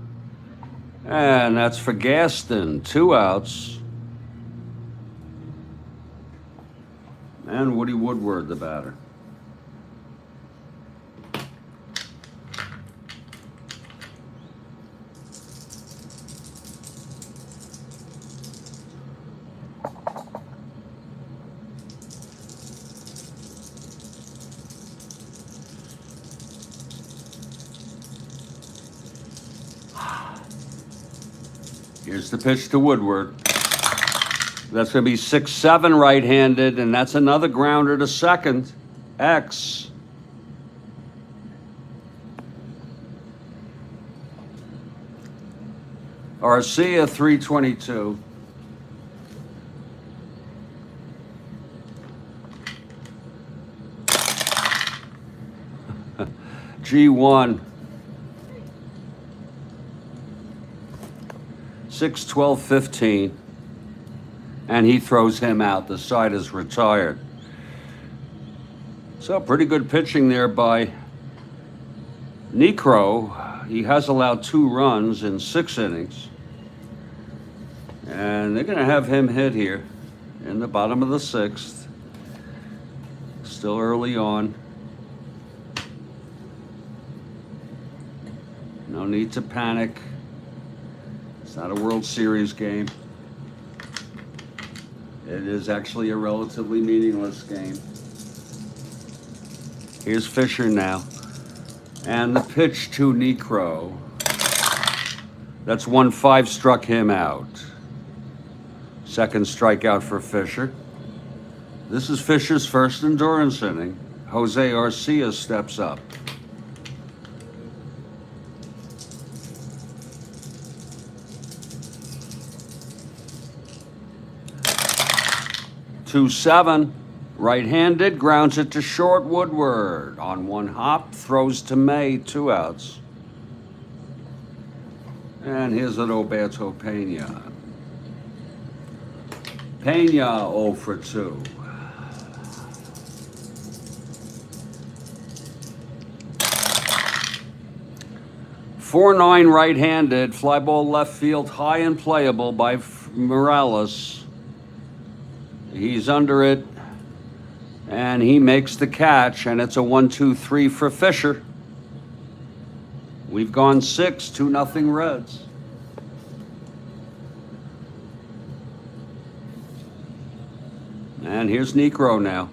A: And that's for Gaston. 2 outs. And Woody Woodward, the batter. Here's the pitch to Woodward. That's going to be 6-7 right-handed, and that's another grounder to second. X. Arcia 322. G1. 6, 12, 15. And he throws him out. The side is retired. So pretty good pitching there by Niekro. He has allowed 2 runs in 6 innings. And they're going to have him hit here in the bottom of the 6th. Still early on. No need to panic. It's not a World Series game. It is actually a relatively meaningless game. Here's Fisher now. And the pitch to Niekro. That's 1-5, struck him out. Second strikeout for Fisher. This is Fisher's first endurance inning. Jose Arcia steps up. Two 7, right-handed, grounds it to short. Woodward on 1 hop, throws to May, 2 outs. And here's an Roberto Pena. Pena 0 for 2. .49 right-handed, fly ball left field, high and playable by Morales. He's under it, and he makes the catch, and it's a 1-2-3 for Fisher. We've gone 6, 2-0 Reds. And here's Niekro now.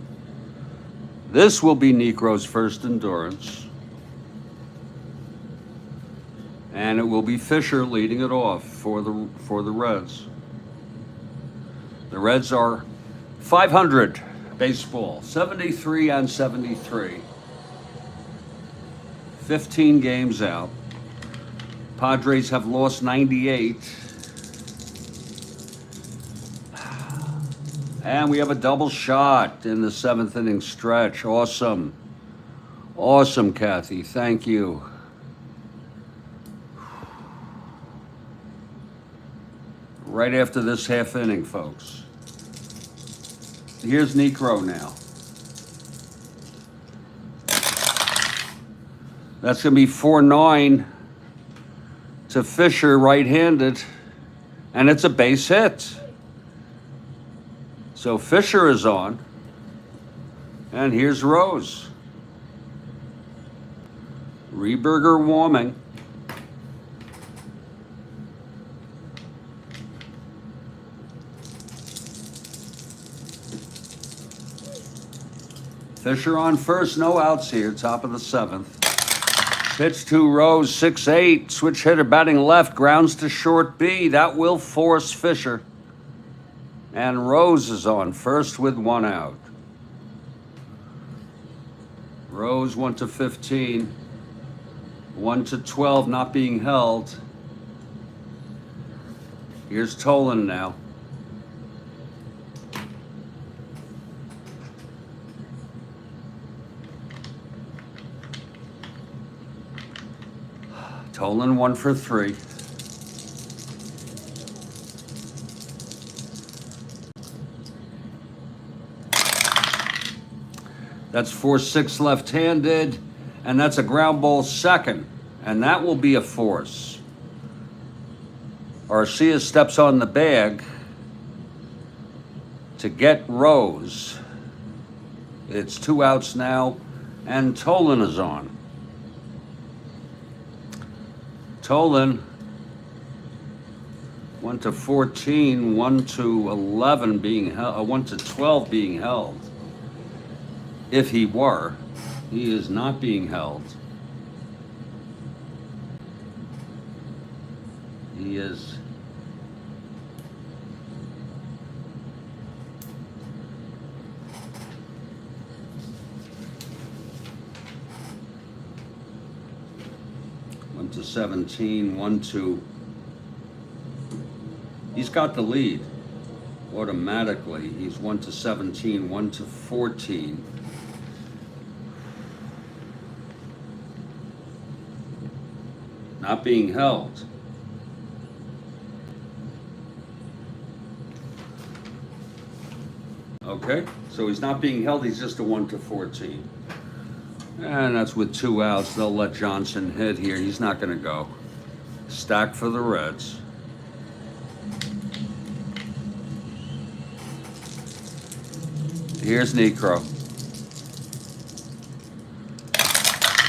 A: This will be Niekro's first endurance. And it will be Fisher leading it off for the Reds. The Reds are 500 baseball, 73 and 73. 15 games out. Padres have lost 98. And we have a double shot in the 7th inning stretch. Awesome. Awesome, Kathy. Thank you. Right after this half inning, folks. Here's Niekro now. That's going to be 4-9 to Fisher, right-handed. And it's a base hit. So Fisher is on. And here's Rose. Rehberger warming. Fisher on first, no outs here, top of the 7th. Pitch to Rose, 6-8, switch hitter batting left, grounds to short B. That will force Fisher. And Rose is on first with 1 out. Rose 1-15, 1-12 not being held. Here's Tolan now. Tolan 1 for 3. That's 4-6 left-handed, and that's a ground ball second, and that will be a force. Arcia steps on the bag to get Rose. It's 2 outs now, and Tolan is on. Tolan 1-14, 1-11 being held, 1-12 being held. If he were, he is not being held. He is 17, 1-2. He's got the lead automatically. He's 1-17, 1-14. Not being held. Okay, so he's not being held, he's just a 1-14. And that's with 2 outs. They'll let Johnson hit here. He's not going to go. Stack for the Reds. Here's Niekro.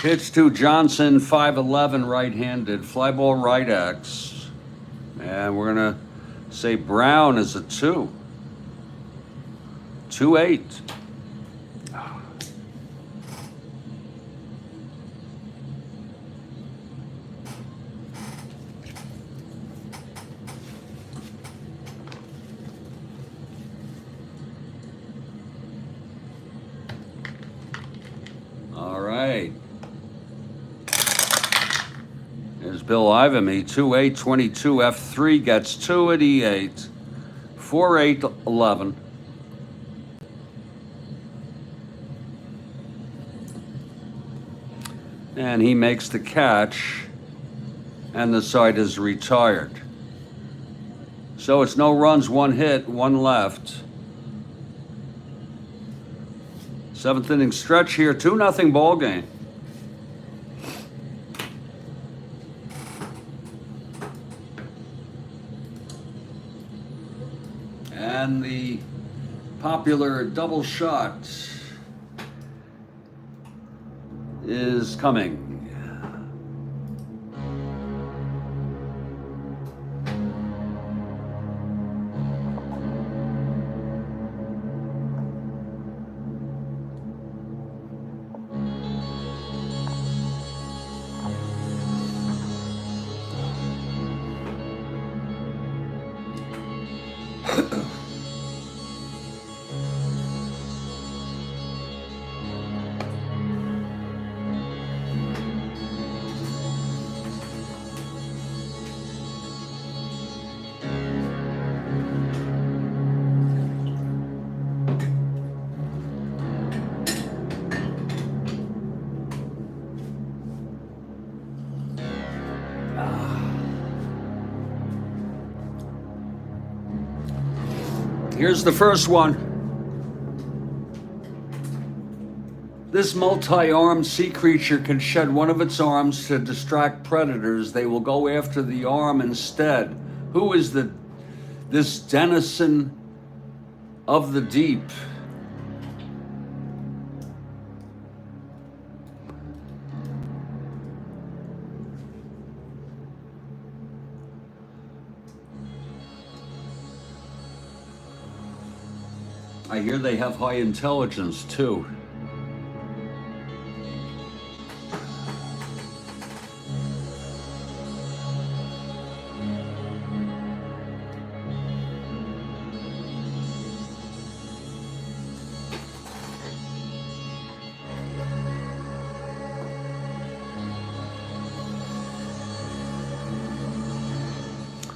A: Pitch to Johnson, 5'11", right-handed. Fly ball right X. And we're going to say Brown is a 2. 2-8. All right. There's Bill Ivamy, 2-8, 22, F3, gets 2 at E8, 4-8, 11. And he makes the catch, and the side is retired. So it's no runs, 1 hit, 1 left. 7th inning stretch here, 2-0 ball game. And the popular double shot is coming. Here's the first one. This multi-armed sea creature can shed one of its arms to distract predators. They will go after the arm instead. Who is this denizen of the deep? I hear they have high intelligence too.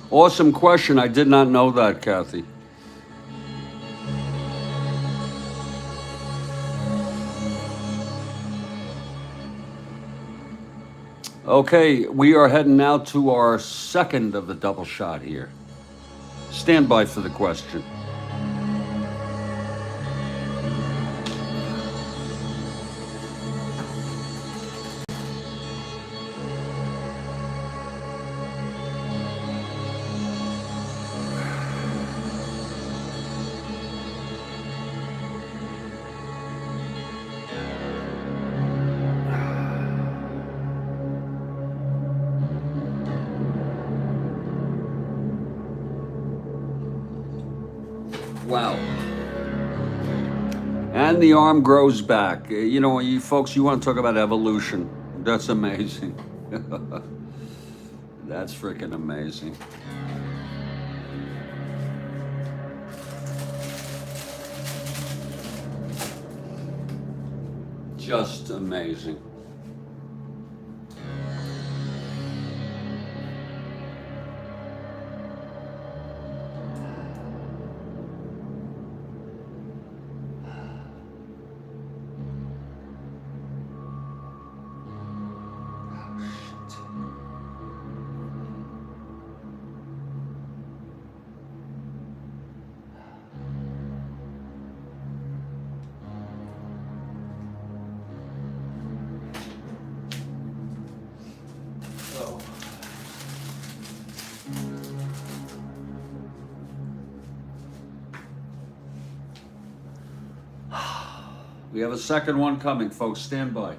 A: Awesome question. I did not know that, Kathy. Okay, we are heading now to our second of the double shot here. Stand by for the question. Wow. And the arm grows back. You know, you folks, you want to talk about evolution. That's amazing. That's freaking amazing. Just amazing. We have a second one coming, folks. Stand by.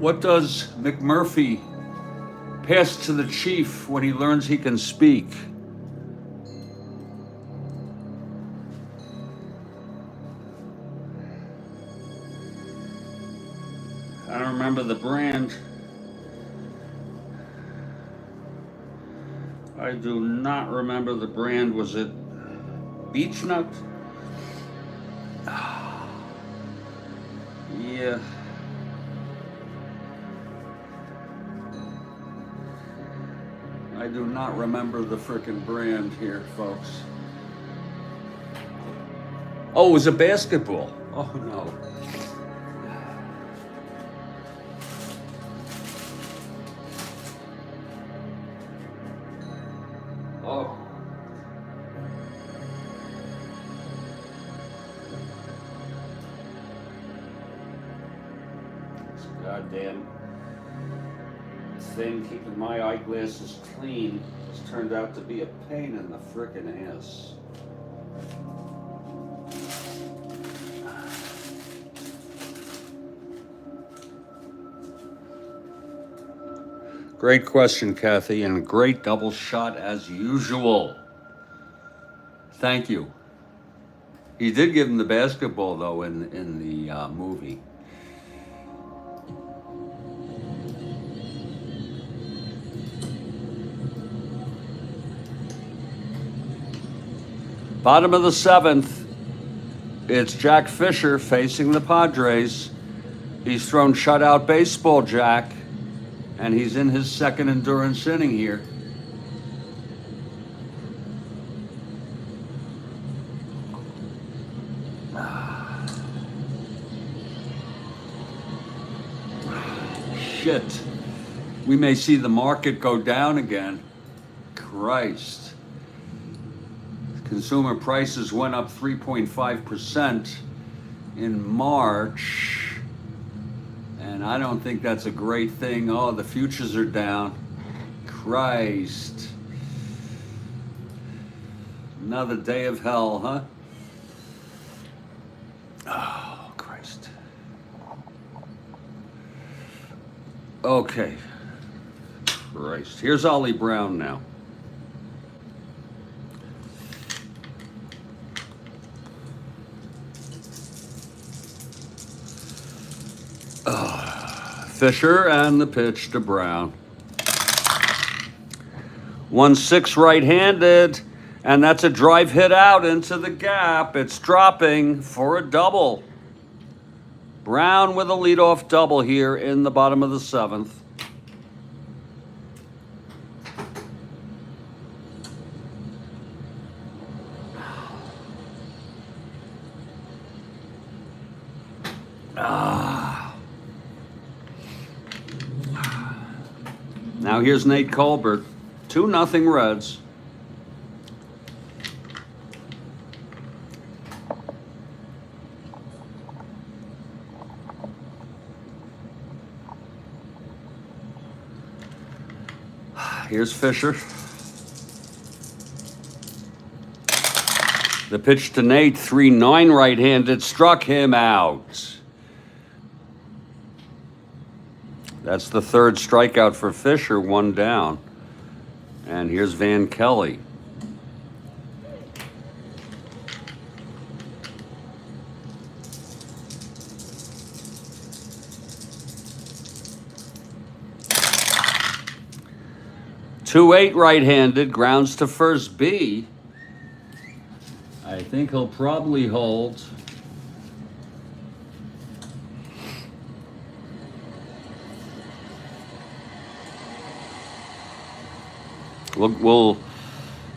A: What does McMurphy pass to the chief when he learns he can speak? I don't remember the brand. I do not remember the brand. Was it Beech Nut? Yeah. I do not remember the frickin' brand here, folks. Oh, it was a basketball. Oh, no. Oh. This goddamn thing keeping my eyeglasses clean has turned out to be a pain in the frickin' ass. Great question, Kathy, and great double shot as usual. Thank you. He did give him the basketball, though, in the movie. Bottom of the seventh, it's Jack Fisher facing the Padres. He's thrown shutout baseball, Jack, and he's in his second endurance inning here. Shit. We may see the market go down again. Christ. Consumer prices went up 3.5% in March, and I don't think that's a great thing. Oh, the futures are down. Christ. Another day of hell, huh? Oh, Christ. Okay. Christ. Here's Ollie Brown now. Fisher and the pitch to Brown. 1-6 right-handed, and that's a drive hit out into the gap. It's dropping for a double. Brown with a leadoff double here in the bottom of the seventh. Now here's Nate Colbert, 2-0 Reds. Here's Fisher. The pitch to Nate, 3-9 right-handed, struck him out. That's the third strikeout for Fisher, 1 down. And here's Van Kelly. Two-eight right-handed, grounds to first B. I think he'll probably hold.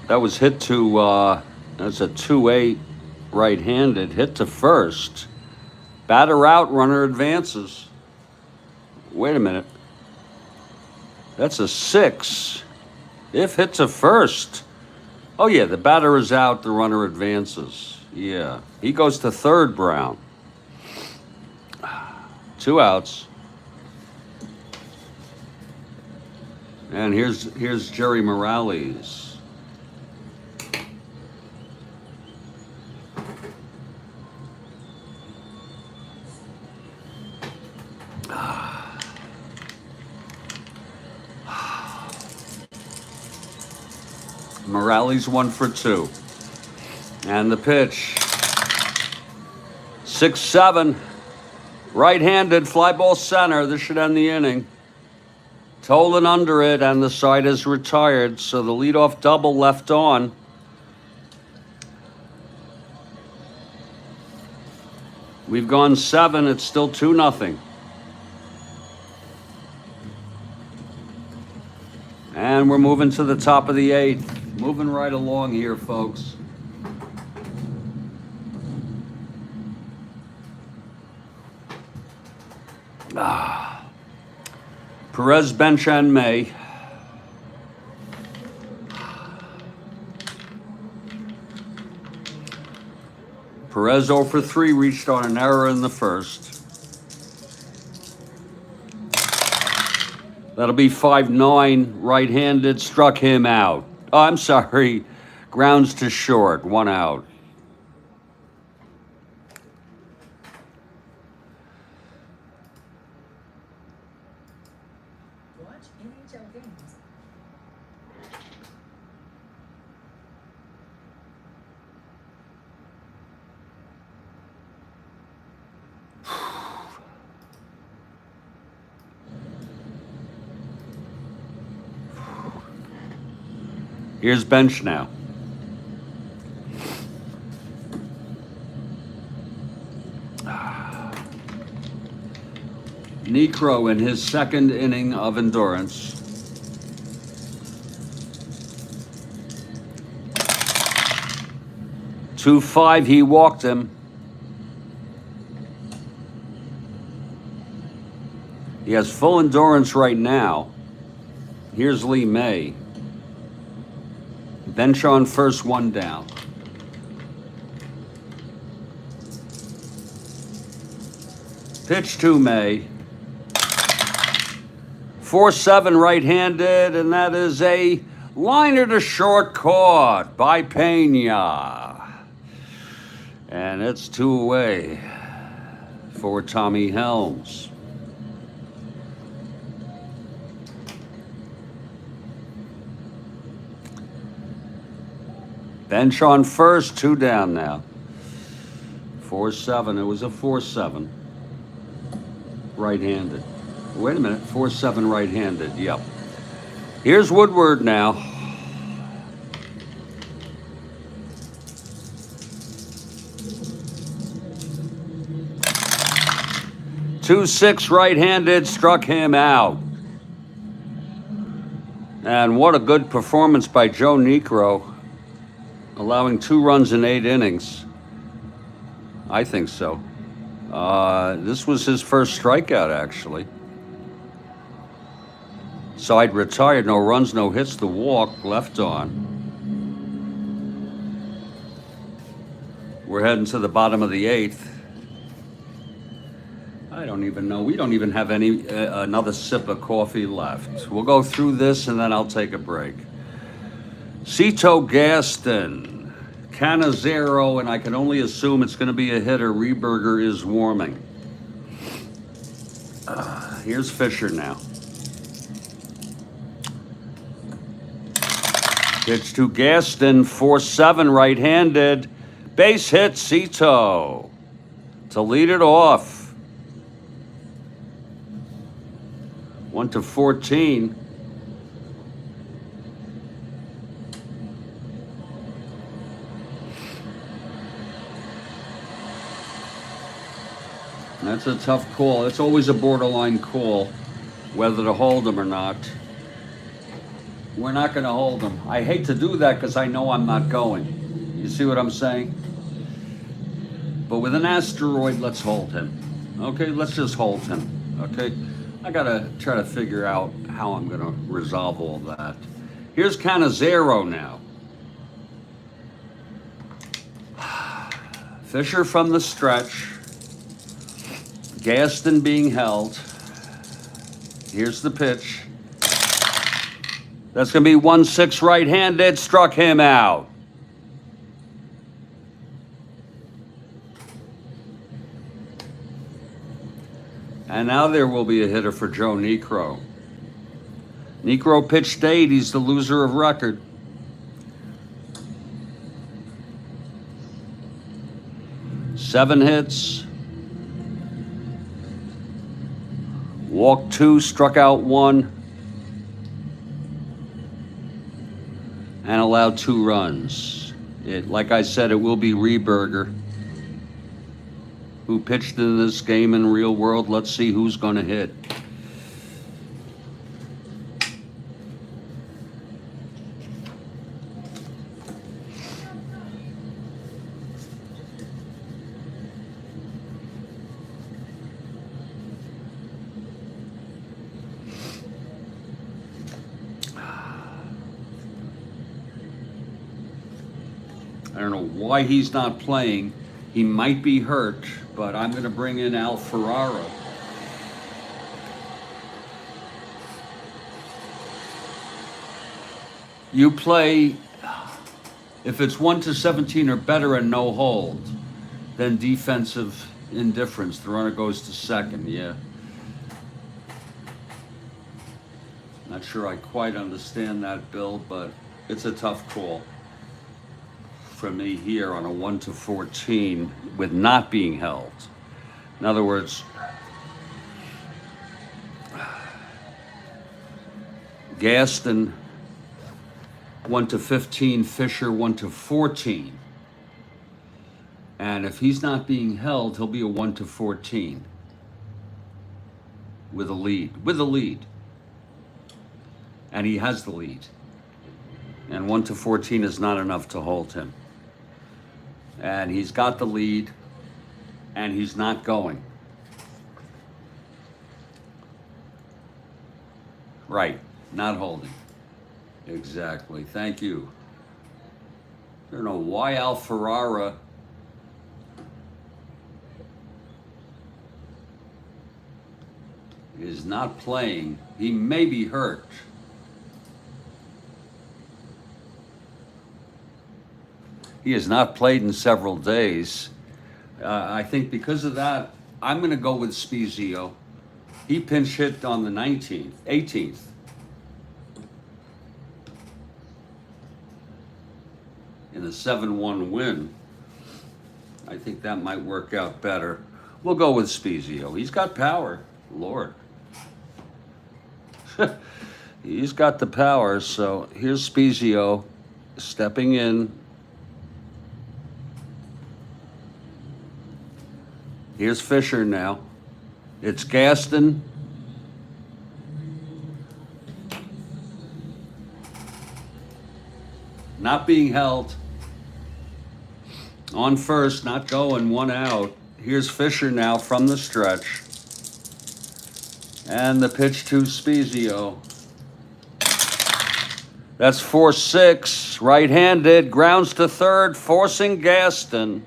A: That was hit to, that's a 2-8 right-handed, hit to first. Batter out, runner advances. Wait a minute. That's a 6. If hits a first. Oh, yeah, the batter is out, the runner advances. Yeah, he goes to third, Brown. 2 outs. And here's Jerry Morales. Morales 1 for 2. And the pitch. 6-7. Right-handed, fly ball center. This should end the inning. Tolan under it, and the side is retired, so the leadoff double left on. We've gone 7. It's still 2-0. And we're moving to the top of the 8th. Moving right along here, folks. Perez, bench, and May. Perez 0 for 3, reached on an error in the first. That'll be 5-9, right-handed, struck him out. Oh, I'm sorry, grounds to short, 1 out. Here's bench now. Niekro in his second inning of endurance. Two 5, he walked him. He has full endurance right now. Here's Lee May. Bench on first, 1 down. Pitch to May. 4-7 right-handed, and that is a liner to short caught by Pena. And it's 2 away for Tommy Helms. Bench on first, 2 down now. 4-7, it was a 4-7. Right-handed. Wait a minute, 4-7 right-handed, yep. Here's Woodward now. Two 6 right-handed, struck him out. And what a good performance by Joe Niekro. Allowing 2 runs in 8 innings. I think so. This was his first strikeout, actually. Side retired, no runs, no hits, the walk, left on. We're heading to the bottom of the 8th. I don't even know. We don't even have another sip of coffee left. We'll go through this and then I'll take a break. Cito Gaston, Canizero, and I can only assume it's going to be a hitter. Rehberger is warming. Here's Fisher now. Pitch to Gaston, 4-7 right-handed. Base hit, Cito to lead it off. 1-14. That's a tough call. It's always a borderline call, whether to hold him or not. We're not going to hold him. I hate to do that because I know I'm not going. You see what I'm saying? But with an asteroid, let's hold him. Okay, let's just hold him. Okay, I gotta try to figure out how I'm gonna resolve all that. Here's Canizero now. Fisher from the stretch. Gaston being held. Here's the pitch. That's going to be 1-6 right-handed. Struck him out. And now there will be a hitter for Joe Niekro. Niekro pitched 8. He's the loser of record. Seven hits. Walked 2, struck out 1, and allowed 2 runs. Like I said, it will be Rehberger who pitched in this game in real world. Let's see who's going to hit. I don't know why he's not playing. He might be hurt, but I'm going to bring in Al Ferraro. You play, if it's 1-17 or better and no hold, then defensive indifference. The runner goes to second, yeah. Not sure I quite understand that, Bill, but it's a tough call for me here on a 1-14 with not being held. In other words, Gaston 1-15, Fisher 1-14. And if he's not being held, he'll be a 1-14 with a lead. And he has the lead. And 1-14 is not enough to hold him. And he's got the lead, and he's not going. Right, not holding. Exactly, thank you. I don't know why Al Ferrara is not playing. He may be hurt. He has not played in several days. I think because of that, I'm going to go with Spezio. He pinch hit on the 18th. In a 7-1 win. I think that might work out better. We'll go with Spezio. He's got power. Lord. He's got the power. So here's Spezio stepping in. Here's Fisher now. It's Gaston. Not being held. On first, not going, 1 out. Here's Fisher now from the stretch. And the pitch to Spezio. That's 4-6. Right-handed. Grounds to third, forcing Gaston.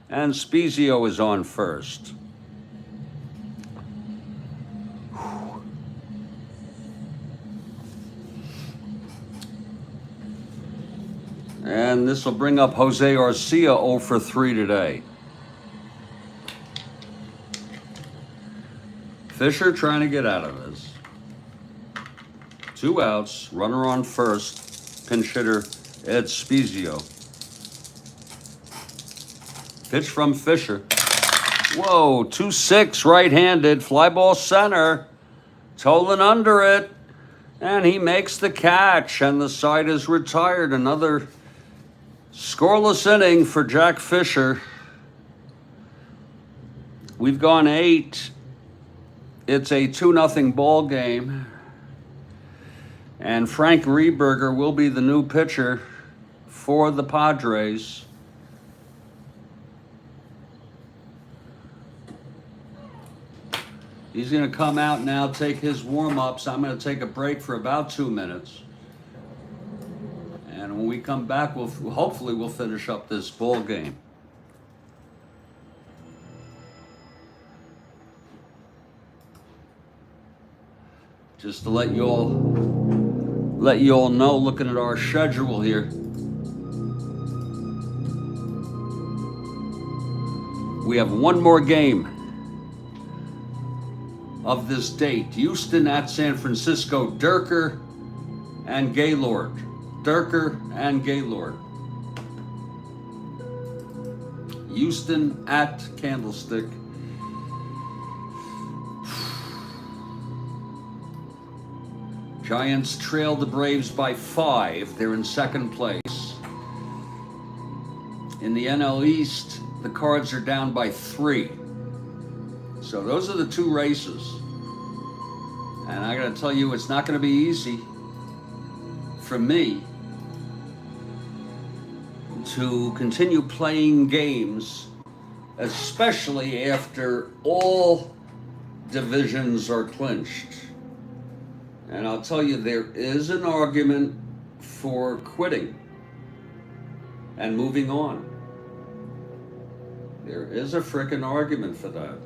A: And Spezio is on first. And this will bring up Jose Arcia 0 for 3 today. Fisher trying to get out of this. 2 outs, runner on first, pinch hitter Ed Spezio. Pitch from Fisher. Whoa, 2-6, right-handed, fly ball center. Tolan under it, and he makes the catch, and the side is retired. Another scoreless inning for Jack Fisher. We've gone 8. It's a 2-0 ball game. And Frank Rieberger will be the new pitcher for the Padres. He's going to come out now, take his warm-ups. I'm going to take a break for about 2 minutes. And when we come back, hopefully we'll finish up this ball game. Just to let you all know, looking at our schedule here, we have one more game of this date. Houston at San Francisco. Durker and Gaylord. Durker and Gaylord. Houston at Candlestick. Giants trail the Braves by 5. They're in second place. In the NL East, the Cards are down by 3. So those are the 2 races. And I gotta tell you, it's not gonna be easy for me to continue playing games, especially after all divisions are clinched. And I'll tell you, there is an argument for quitting and moving on. There is a frickin' argument for that.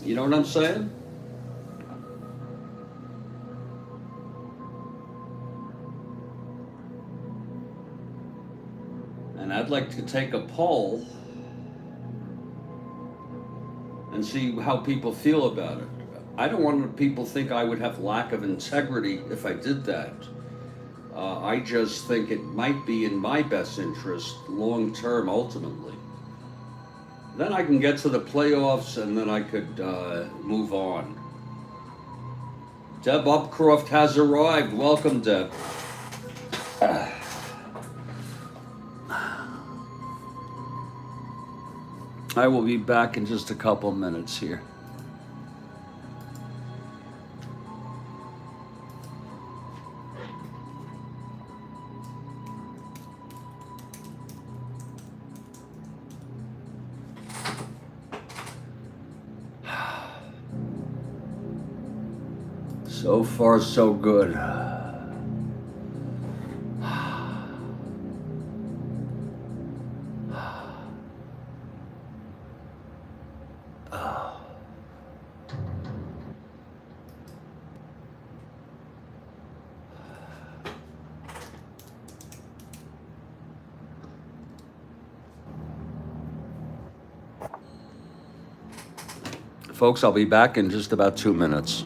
A: You know what I'm saying? And I'd like to take a poll and see how people feel about it. I don't want people to think I would have lack of integrity if I did that. I just think it might be in my best interest long term, ultimately. Then I can get to the playoffs and then I could move on. Deb Upcroft has arrived. Welcome, Deb. I will be back in just a couple minutes here. So far, so good. Folks, I'll be back in just about 2 minutes.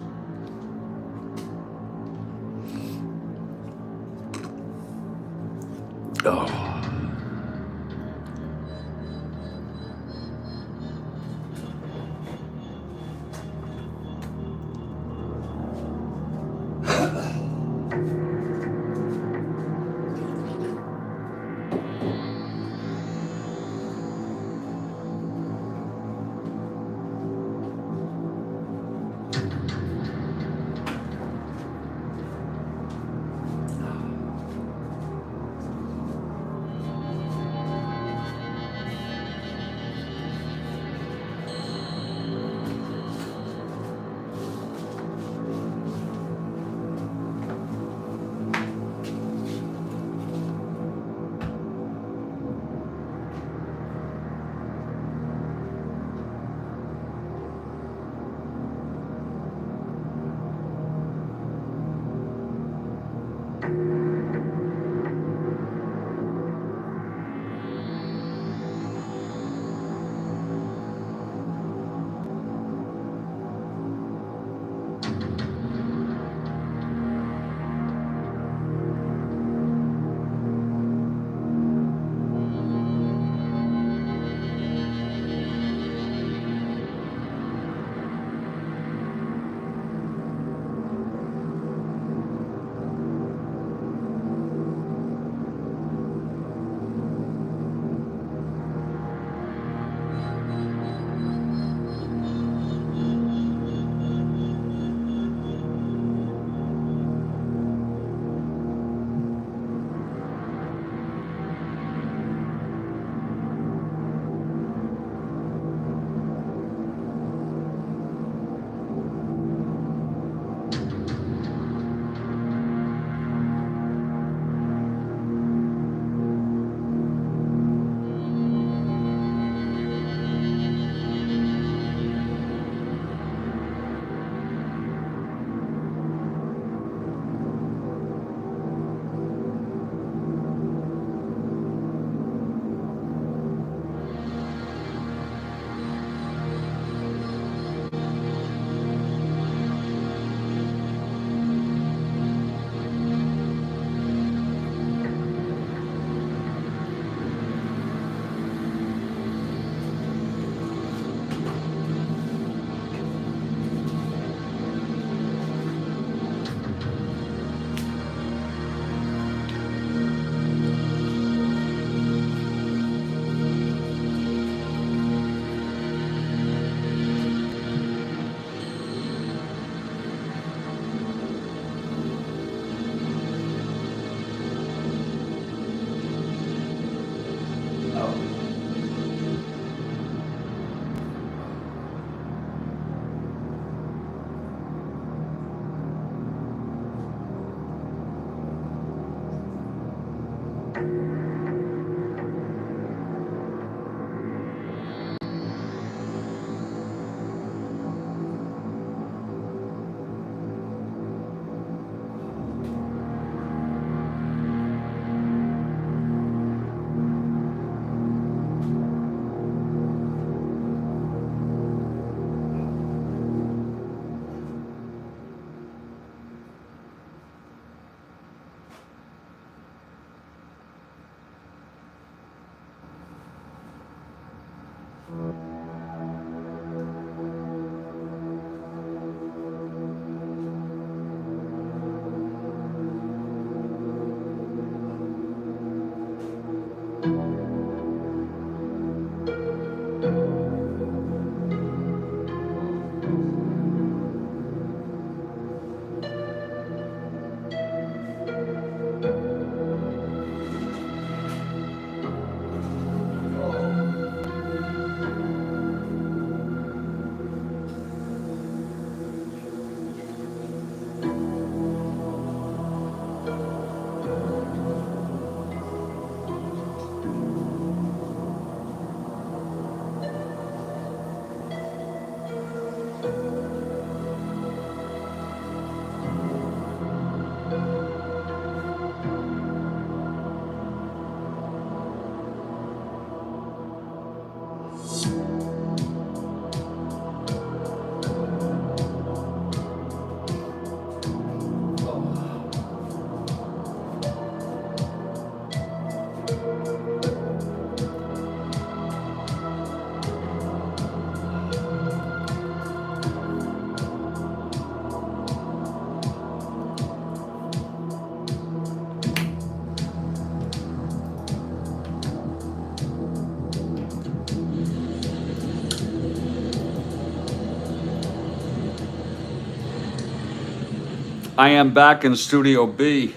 A: I am back in Studio B.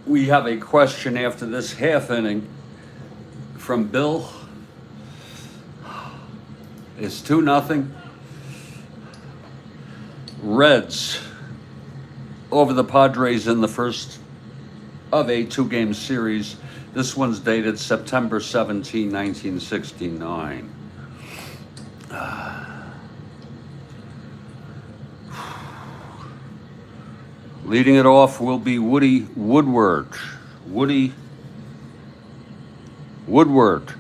A: We have a question after this half inning from Bill. It's 2-0. Reds over the Padres in the first of a 2-game series. This one's dated September 17, 1969. Leading it off will be Woody Woodward. Woody Woodward.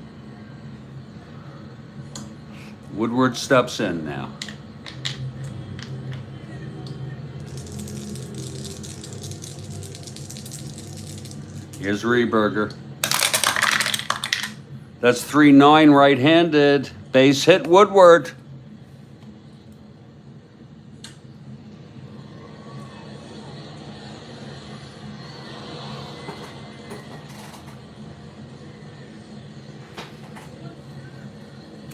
A: Woodward steps in now. Here's Rehberger. That's 3-9 right-handed. Base hit Woodward.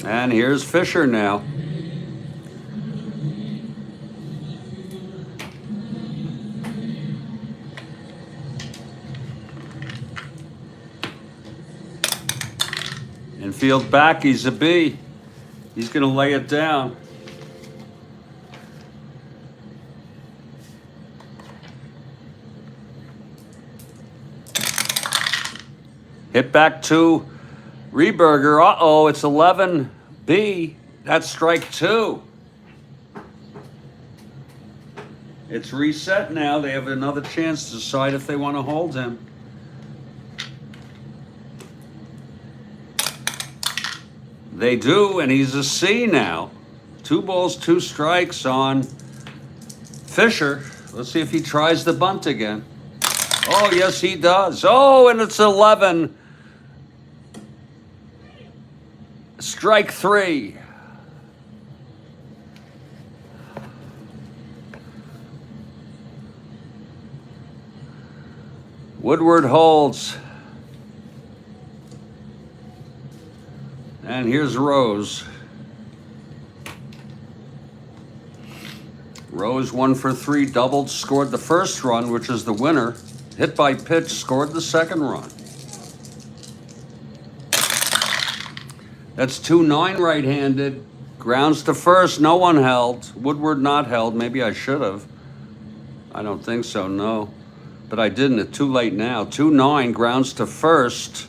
A: And here's Fisher now. Infield back, he's a B. He's going to lay it down. Hit back to Rehberger. Uh-oh, it's 11B. That's strike 2. It's reset now. They have another chance to decide if they want to hold him. They do, and he's a C now. 2 balls, 2 strikes on Fisher. Let's see if he tries the bunt again. Oh, yes, he does. Oh, and it's 11. Strike 3. Woodward holds. And here's Rose. Rose 1 for 3, doubled, scored the first run, which is the winner. Hit by pitch, scored the second run. That's 2-9 right-handed. Grounds to first, no one held. Woodward not held. Maybe I should have. I don't think so, no. But I didn't. It's too late now. 2-9, grounds to first.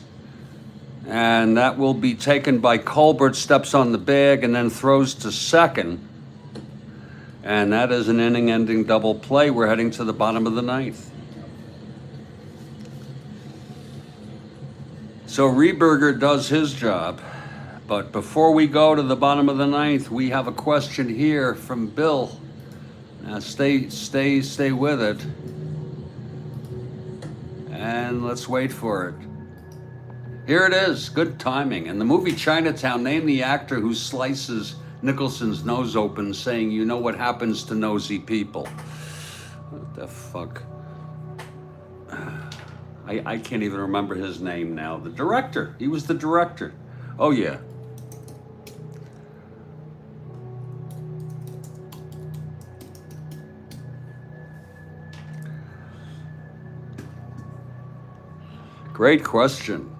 A: And that will be taken by Colbert, steps on the bag, and then throws to second. And that is an inning-ending double play. We're heading to the bottom of the 9th. So Rehberger does his job. But before we go to the bottom of the 9th, we have a question here from Bill. Now stay with it. And let's wait for it. Here it is, good timing. In the movie Chinatown, name the actor who slices Nicholson's nose open, saying, "You know what happens to nosy people." What the fuck? I can't even remember his name now. The director, he was the director. Oh yeah. Great question.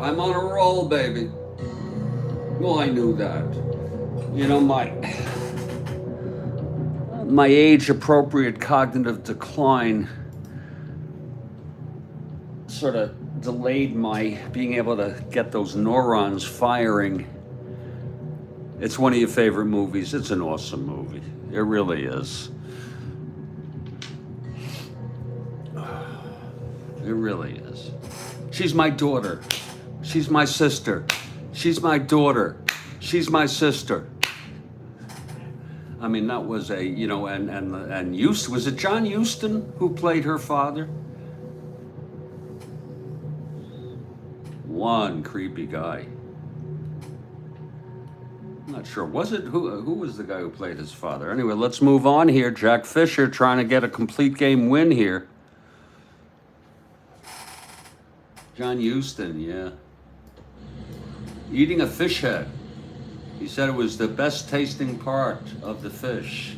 A: I'm on a roll, baby. Well, I knew that. You know, my age-appropriate cognitive decline sort of delayed my being able to get those neurons firing. It's one of your favorite movies. It's an awesome movie. It really is. It really is. She's my daughter. She's my sister. She's my daughter. She's my sister. I mean, that was a, you know, and Houston, was it John Huston who played her father? One creepy guy. I'm not sure. Was it, who was the guy who played his father? Anyway, let's move on here. Jack Fisher trying to get a complete game win here. John Huston, yeah. Eating a fish head. He said it was the best tasting part of the fish.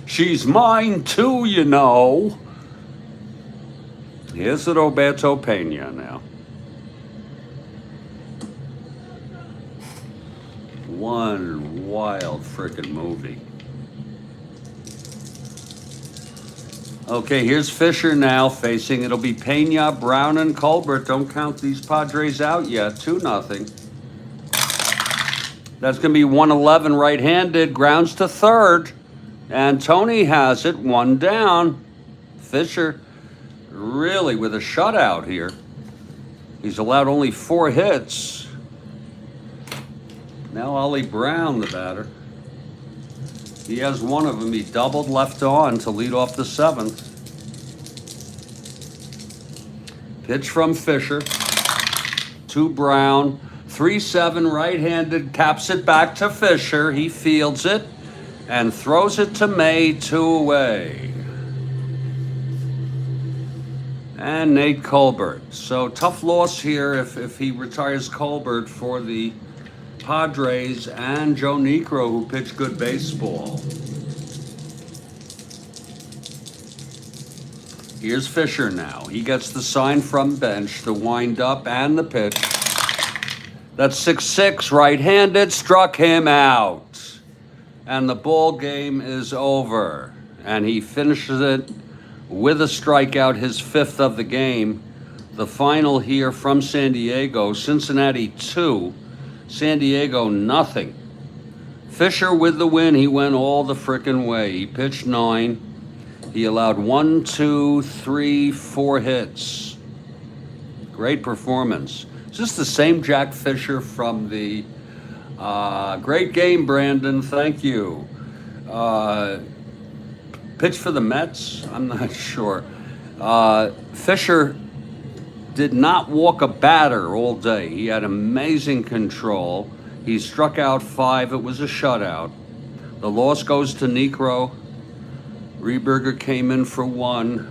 A: She's mine too, you know. Here's the Roberto Pena now. One wild frickin' movie. Okay, here's Fisher now facing. It'll be Pena, Brown, and Colbert. Don't count these Padres out yet. 2-0. That's going to be 111 right-handed. Grounds to third. And Tony has it. 1 down. Fisher really with a shutout here. He's allowed only 4 hits. Now Ollie Brown, the batter. He has one of them. He doubled left on to lead off the 7th. Pitch from Fisher. To Brown. 3-7 right-handed. Taps it back to Fisher. He fields it and throws it to May. 2 away. And Nate Colbert. So tough loss here if he retires Colbert for the Padres and Joe Niekro, who pitched good baseball. Here's Fisher now. He gets the sign from bench, the wind-up and the pitch. That's 6-6, right-handed, struck him out. And the ball game is over. And he finishes it with a strikeout, his 5th of the game. The final here from San Diego, Cincinnati 2. San Diego, nothing. Fisher with the win. He went all the frickin' way. He pitched 9. He allowed 1, 2, 3, 4 hits. Great performance. Is this the same Jack Fisher from the great game, Brandon? Thank you. Pitch for the Mets? I'm not sure. Fisher did not walk a batter all day. He had amazing control. He struck out 5. It was a shutout. The loss goes to Niekro. Rehberger came in for 1.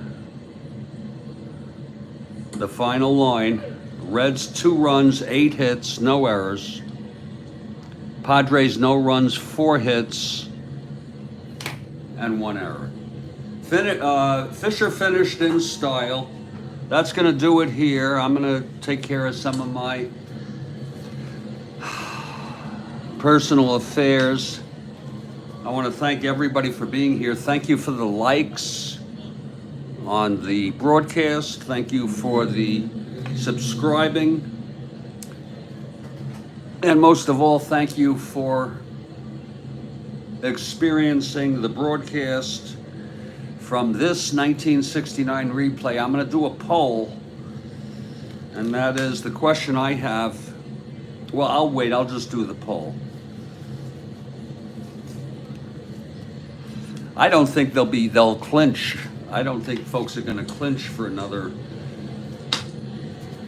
A: The final line. Reds 2 runs, 8 hits, no errors. Padres no runs, 4 hits, and 1 error. Fisher finished in style. That's going to do it here. I'm going to take care of some of my personal affairs. I want to thank everybody for being here. Thank you for the likes on the broadcast. Thank you for the subscribing. And most of all, thank you for experiencing the broadcast from this 1969 replay. I'm going to do a poll, and that is the question I have. Well, I'll wait. I'll just do the poll. I don't think they'll clinch. I don't think folks are going to clinch for another.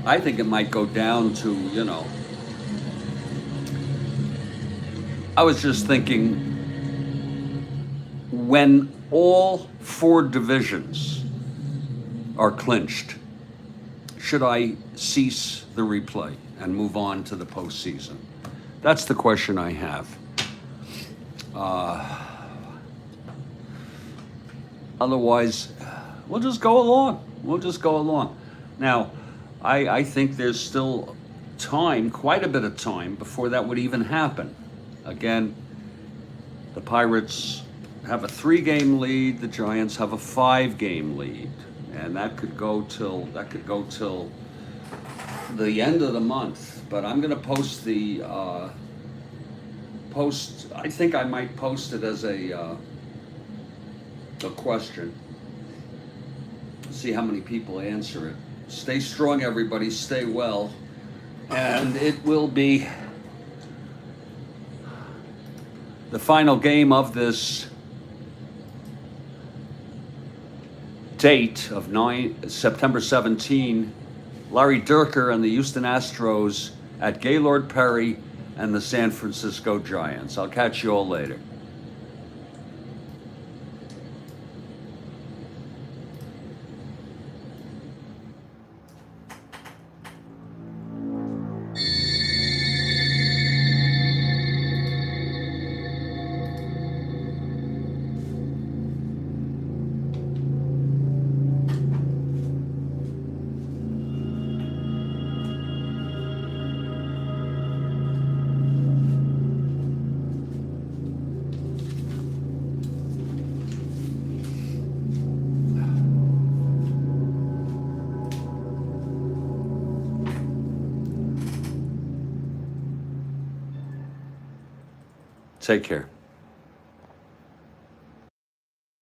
A: I think it might go down to, I was just thinking, when all 4 divisions are clinched, should I cease the replay and move on to the postseason? That's the question I have. Otherwise, we'll just go along. Now, I think there's still time, quite a bit of time, before that would even happen. Again, the Pirates have a 3-game lead. The Giants have a 5-game lead, and that could go till the end of the month. But I'm going to post the post. I think I might post it as a question. See how many people answer it. Stay strong, everybody. Stay well, and it will be the final game of this date of September 17. Larry Dierker and the Houston Astros at Gaylord Perry and the San Francisco Giants. I'll catch you all later. Take care.